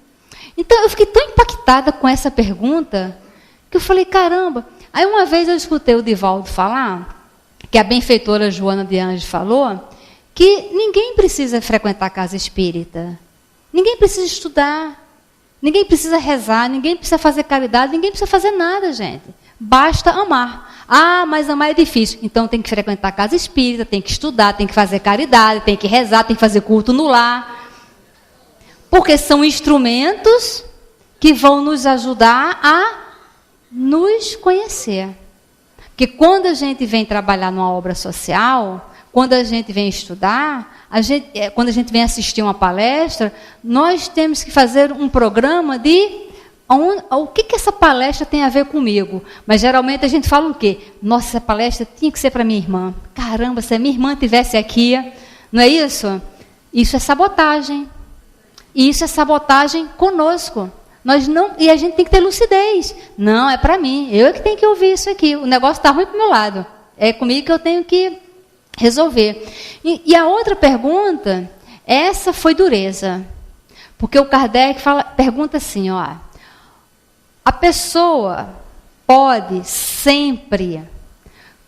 Então, eu fiquei tão impactada com essa pergunta, que eu falei, caramba. Aí, uma vez eu escutei o Divaldo falar, que a benfeitora Joana de Anjos falou, que ninguém precisa frequentar a casa espírita. Ninguém precisa estudar. Ninguém precisa rezar. Ninguém precisa fazer caridade. Ninguém precisa fazer nada, gente. Basta amar. Mas amar é difícil. Então, tem que frequentar a casa espírita, tem que estudar, tem que fazer caridade, tem que rezar, tem que fazer culto no lar. Porque são instrumentos que vão nos ajudar a nos conhecer. Porque quando a gente vem trabalhar numa obra social, quando a gente vem estudar, quando a gente vem assistir uma palestra, nós temos que fazer um programa de O que essa palestra tem a ver comigo? Mas geralmente a gente fala o quê? Nossa, essa palestra tinha que ser para minha irmã. Caramba, se a minha irmã estivesse aqui, não é isso? Isso é sabotagem. E isso é sabotagem conosco. E a gente tem que ter lucidez. Não, é para mim. Eu é que tenho que ouvir isso aqui. O negócio está ruim para o meu lado. É comigo que eu tenho que resolver. E a outra pergunta, essa foi dureza. Porque o Kardec pergunta assim, ó. A pessoa pode sempre,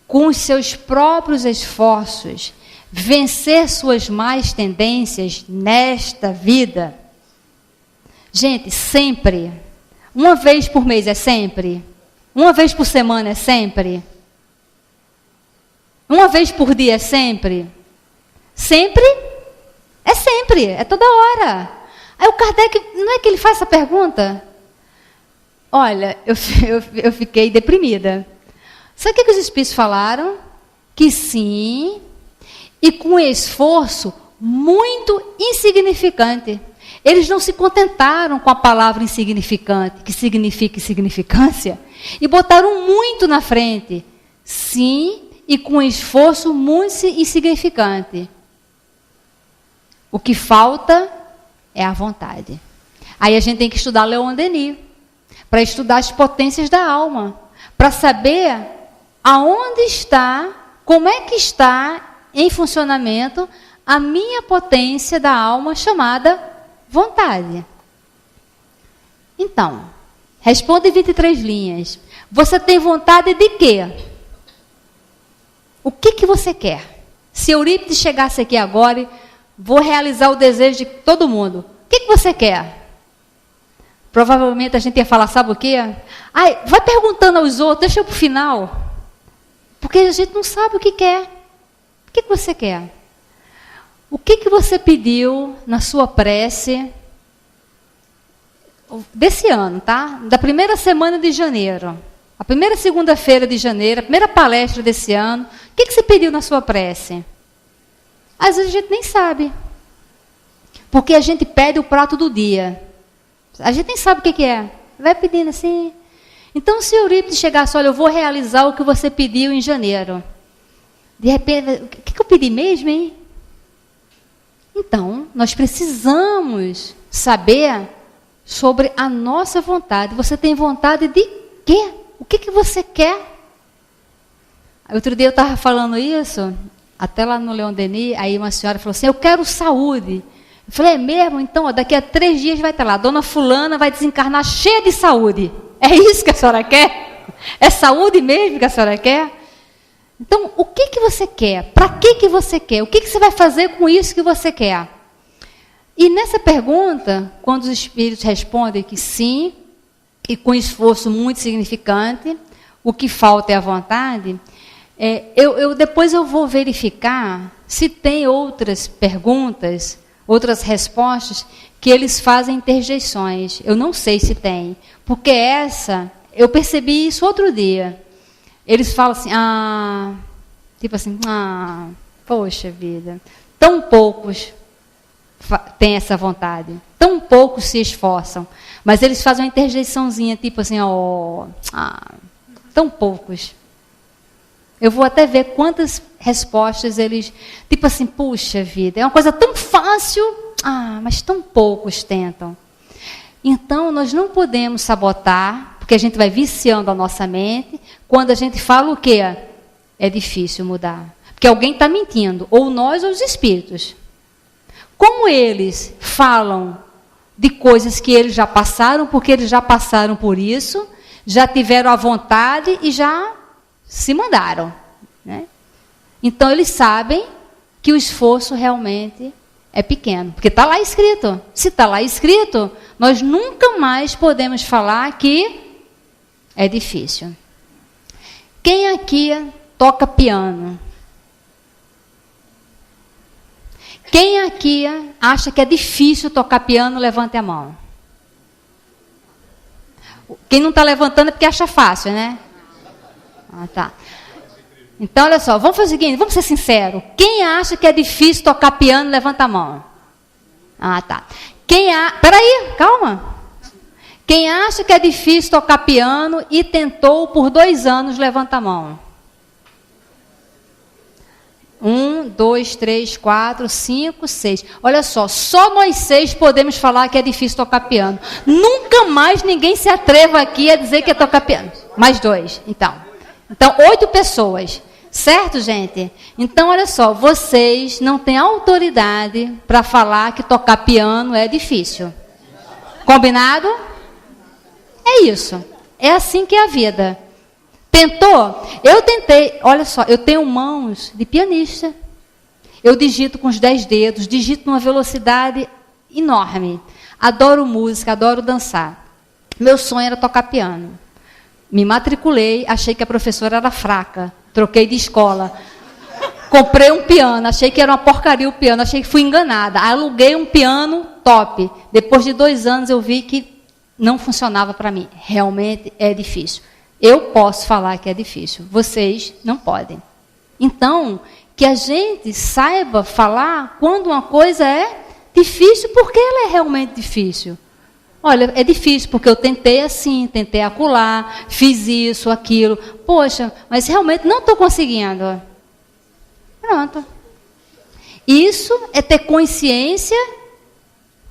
com os seus próprios esforços, vencer suas más tendências nesta vida? Gente, sempre. Uma vez por mês é sempre? Uma vez por semana é sempre? Uma vez por dia é sempre? Sempre? É sempre, é toda hora. Aí o Kardec, não é que ele faz essa pergunta? Olha, eu fiquei deprimida. Sabe o que os Espíritos falaram? Que sim, e com esforço muito insignificante. Eles não se contentaram com a palavra insignificante, que significa insignificância, e botaram muito na frente. Sim, e com esforço muito insignificante. O que falta é a vontade. Aí a gente tem que estudar Leon Denis, para estudar as potências da alma, para saber aonde está, como é que está em funcionamento a minha potência da alma chamada vontade. Então, responde em 23 linhas. Você tem vontade de quê? O que você quer? Se Eurípides chegasse aqui agora e vou realizar o desejo de todo mundo, o que você quer? Provavelmente a gente ia falar, sabe o quê? Ai, vai perguntando aos outros, deixa eu para o final. Porque a gente não sabe o que quer. O que você quer? O que você pediu na sua prece desse ano, tá? Da primeira semana de janeiro. A primeira segunda-feira de janeiro, a primeira palestra desse ano. O que você pediu na sua prece? Às vezes a gente nem sabe. Porque a gente pede o prato do dia. A gente nem sabe o que é. Vai pedindo assim. Então, se Eurípides chegasse, olha, eu vou realizar o que você pediu em janeiro. De repente, o que eu pedi mesmo, hein? Então, nós precisamos saber sobre a nossa vontade. Você tem vontade de quê? O que você quer? Outro dia eu estava falando isso, até lá no Leon Denis, aí uma senhora falou assim, eu quero saúde. Eu falei, é mesmo? Então, daqui a 3 dias vai estar lá. Dona fulana vai desencarnar cheia de saúde. É isso que a senhora quer? É saúde mesmo que a senhora quer? Então, o que você quer? Para que você quer? O que você vai fazer com isso que você quer? E nessa pergunta, quando os Espíritos respondem que sim, e com esforço muito significante, o que falta é a vontade, depois eu vou verificar se tem outras perguntas, outras respostas, que eles fazem interjeições. Eu não sei se tem. Porque eu percebi isso outro dia. Eles falam assim, poxa vida, tão poucos têm essa vontade, tão poucos se esforçam. Mas eles fazem uma interjeiçãozinha, tipo assim, tão poucos. Eu vou até ver quantas respostas eles... Tipo assim, puxa vida, é uma coisa tão fácil, mas tão poucos tentam. Então, nós não podemos sabotar, porque a gente vai viciando a nossa mente, quando a gente fala o quê? É difícil mudar. Porque alguém está mentindo, ou nós ou os espíritos. Como eles falam de coisas que eles já passaram, porque eles já passaram por isso, já tiveram a vontade e já se mandaram, né? Então, eles sabem que o esforço realmente é pequeno, porque está lá escrito. Se está lá escrito, nós nunca mais podemos falar que é difícil. Quem aqui toca piano? Quem aqui acha que é difícil tocar piano, levante a mão. Quem não está levantando é porque acha fácil, né? Tá. Então, olha só, vamos fazer o seguinte, vamos ser sinceros. Quem acha que é difícil tocar piano, levanta a mão. Tá. Peraí, calma. Quem acha que é difícil tocar piano e tentou por 2 anos, levanta a mão. 1, 2, 3, 4, 5, 6. Olha só nós 6 podemos falar que é difícil tocar piano. Nunca mais ninguém se atreva aqui a dizer que é tocar piano. Mais 2, então. Então, 8 pessoas. Certo, gente? Então, olha só, vocês não têm autoridade para falar que tocar piano é difícil. Combinado? É isso. É assim que é a vida. Tentou? Eu tentei. Olha só, eu tenho mãos de pianista. Eu digito com os 10 dedos, digito numa velocidade enorme. Adoro música, adoro dançar. Meu sonho era tocar piano. Me matriculei, achei que a professora era fraca. Troquei de escola. Comprei um piano, achei que era uma porcaria o piano, achei que fui enganada. Aluguei um piano top. Depois de 2 anos eu vi que não funcionava para mim. Realmente é difícil. Eu posso falar que é difícil. Vocês não podem. Então, que a gente saiba falar quando uma coisa é difícil, porque ela é realmente difícil. Olha, é difícil porque eu tentei assim, tentei acolá, fiz isso, aquilo. Poxa, mas realmente não estou conseguindo. Pronto. Isso é ter consciência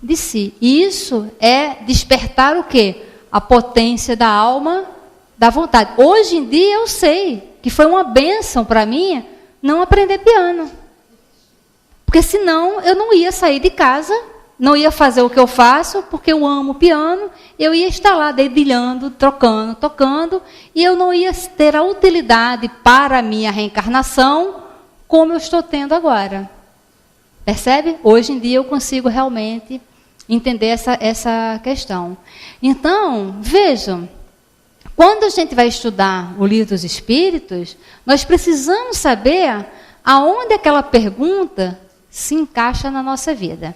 de si. Isso é despertar o quê? A potência da alma, da vontade. Hoje em dia eu sei que foi uma bênção para mim não aprender piano. Porque senão eu não ia sair de casa, não ia fazer o que eu faço, porque eu amo piano, eu ia estar lá dedilhando, trocando, tocando, e eu não ia ter a utilidade para a minha reencarnação como eu estou tendo agora. Percebe? Hoje em dia eu consigo realmente entender essa questão. Então, vejam, quando a gente vai estudar o Livro dos Espíritos, nós precisamos saber aonde aquela pergunta se encaixa na nossa vida.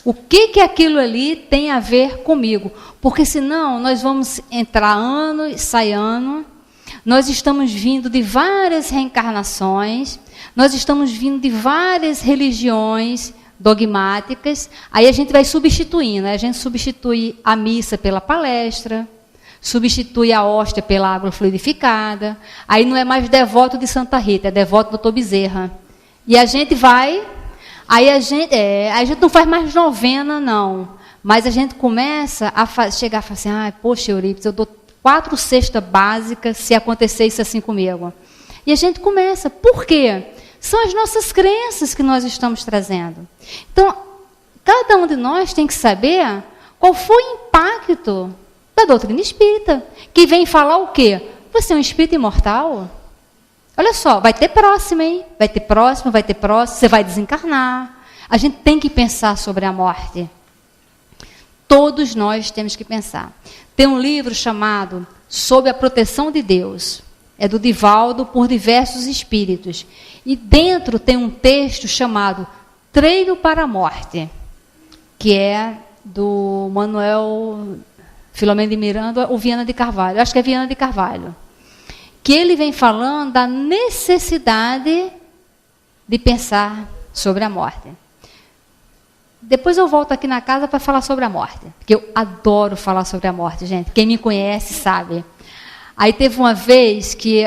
O que aquilo ali tem a ver comigo? Porque senão nós vamos entrar ano e sai ano, nós estamos vindo de várias reencarnações, nós estamos vindo de várias religiões dogmáticas, aí a gente vai substituindo, né? A gente substitui a missa pela palestra, substitui a hóstia pela água fluidificada, aí não é mais devoto de Santa Rita, é devoto do Dr. Bezerra. E a gente vai, aí a gente não faz mais novena, não, mas a gente começa a chegar a falar assim, poxa, Eurípides, eu dou 4 cestas básicas se acontecer isso assim comigo. E a gente começa, por quê? São as nossas crenças que nós estamos trazendo. Então, cada um de nós tem que saber qual foi o impacto da doutrina espírita, que vem falar o quê? Você é um espírito imortal? Olha só, vai ter próximo, hein? Vai ter próximo, você vai desencarnar. A gente tem que pensar sobre a morte. Todos nós temos que pensar. Tem um livro chamado Sob a Proteção de Deus. É do Divaldo, por diversos espíritos. E dentro tem um texto chamado Treino para a Morte, que é do Manuel Filomeno de Miranda ou Viana de Carvalho. Eu acho que é Viana de Carvalho. Que ele vem falando da necessidade de pensar sobre a morte. Depois eu volto aqui na casa para falar sobre a morte, porque eu adoro falar sobre a morte, gente. Quem me conhece sabe. Aí teve uma vez que,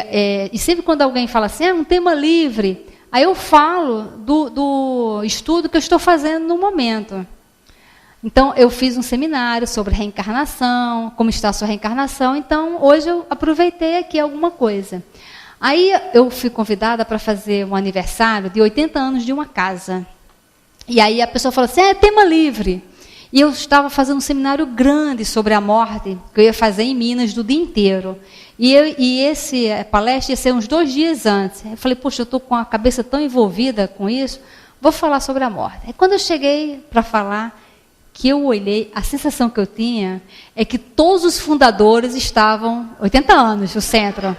e sempre quando alguém fala assim, um tema livre, aí eu falo do estudo que eu estou fazendo no momento. Então, eu fiz um seminário sobre reencarnação, como está a sua reencarnação, então hoje eu aproveitei aqui alguma coisa. Aí eu fui convidada para fazer um aniversário de 80 anos de uma casa. E aí a pessoa falou assim, é tema livre. E eu estava fazendo um seminário grande sobre a morte, que eu ia fazer em Minas do dia inteiro. E esse palestra ia ser uns 2 dias antes. Eu falei, poxa, eu estou com a cabeça tão envolvida com isso, vou falar sobre a morte. Aí quando eu cheguei para falar, que eu olhei, a sensação que eu tinha é que todos os fundadores estavam, 80 anos, o centro,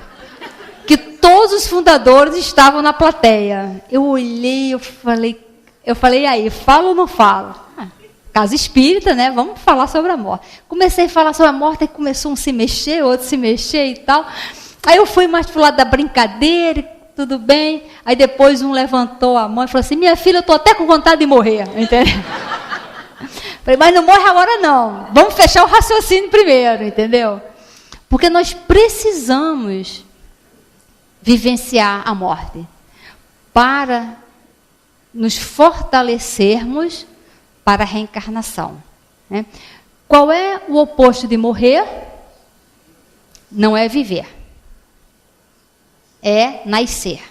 que todos os fundadores estavam na plateia. Eu olhei, eu falei, aí, falo ou não falo? Casa espírita, né? Vamos falar sobre a morte. Comecei a falar sobre a morte, aí começou um se mexer, outro se mexer e tal. Aí eu fui mais para o lado da brincadeira, tudo bem. Aí depois um levantou a mão e falou assim, minha filha, eu estou até com vontade de morrer, entendeu? Falei, mas não morre agora não. Vamos fechar o raciocínio primeiro, entendeu? Porque nós precisamos vivenciar a morte para nos fortalecermos para a reencarnação, né? Qual é o oposto de morrer? Não é viver. É nascer.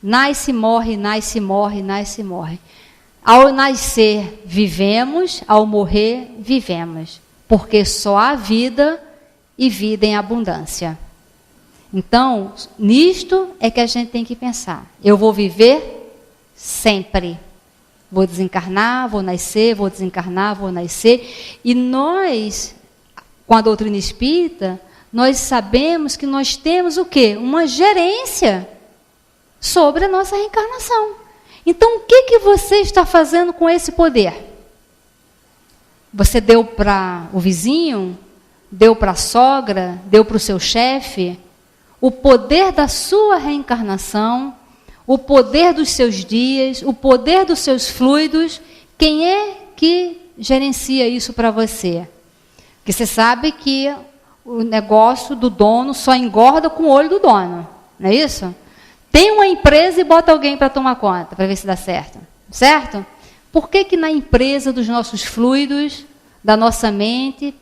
Nasce, morre, nasce, morre, nasce, morre. Ao nascer, vivemos. Ao morrer, vivemos. Porque só há vida e vida em abundância. Então, nisto é que a gente tem que pensar. Eu vou viver sempre. Vou desencarnar, vou nascer, vou desencarnar, vou nascer. E nós, com a doutrina espírita, nós sabemos que nós temos o quê? Uma gerência sobre a nossa reencarnação. Então, o que você está fazendo com esse poder? Você deu para o vizinho? Deu para a sogra? Deu para o seu chefe? O poder da sua reencarnação, o poder dos seus dias, o poder dos seus fluidos, quem é que gerencia isso para você? Porque você sabe que o negócio do dono só engorda com o olho do dono, não é isso? Tem uma empresa e bota alguém para tomar conta, para ver se dá certo. Certo? Por que na empresa dos nossos fluidos, da nossa mente,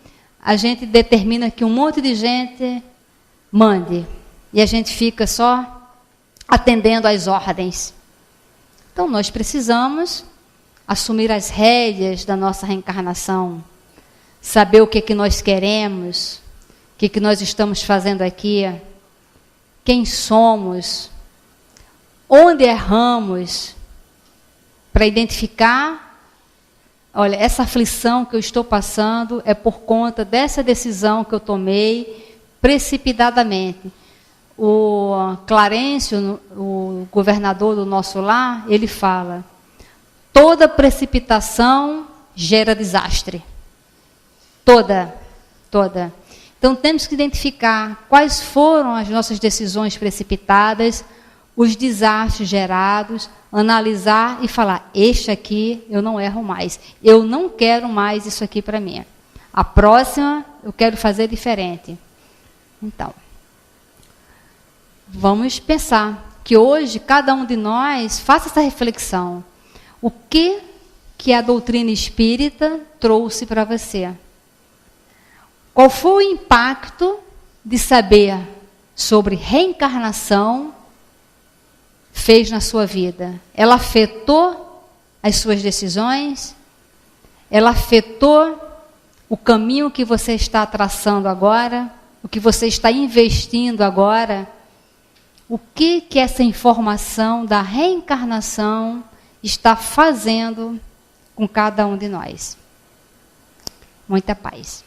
a gente determina que um monte de gente mande e a gente fica só atendendo às ordens? Então, nós precisamos assumir as rédeas da nossa reencarnação, saber o que nós queremos, o que nós estamos fazendo aqui, quem somos, onde erramos, para identificar, olha, essa aflição que eu estou passando é por conta dessa decisão que eu tomei precipitadamente. O Clarencio, o governador do nosso lar, ele fala, toda precipitação gera desastre. Toda. Então, temos que identificar quais foram as nossas decisões precipitadas, os desastres gerados, analisar e falar, este aqui eu não erro mais. Eu não quero mais isso aqui para mim. A próxima eu quero fazer diferente. Então, vamos pensar que hoje cada um de nós faça essa reflexão. O que a doutrina espírita trouxe para você? Qual foi o impacto de saber sobre reencarnação fez na sua vida? Ela afetou as suas decisões? Ela afetou o caminho que você está traçando agora? O que você está investindo agora? O que essa informação da reencarnação está fazendo com cada um de nós? Muita paz.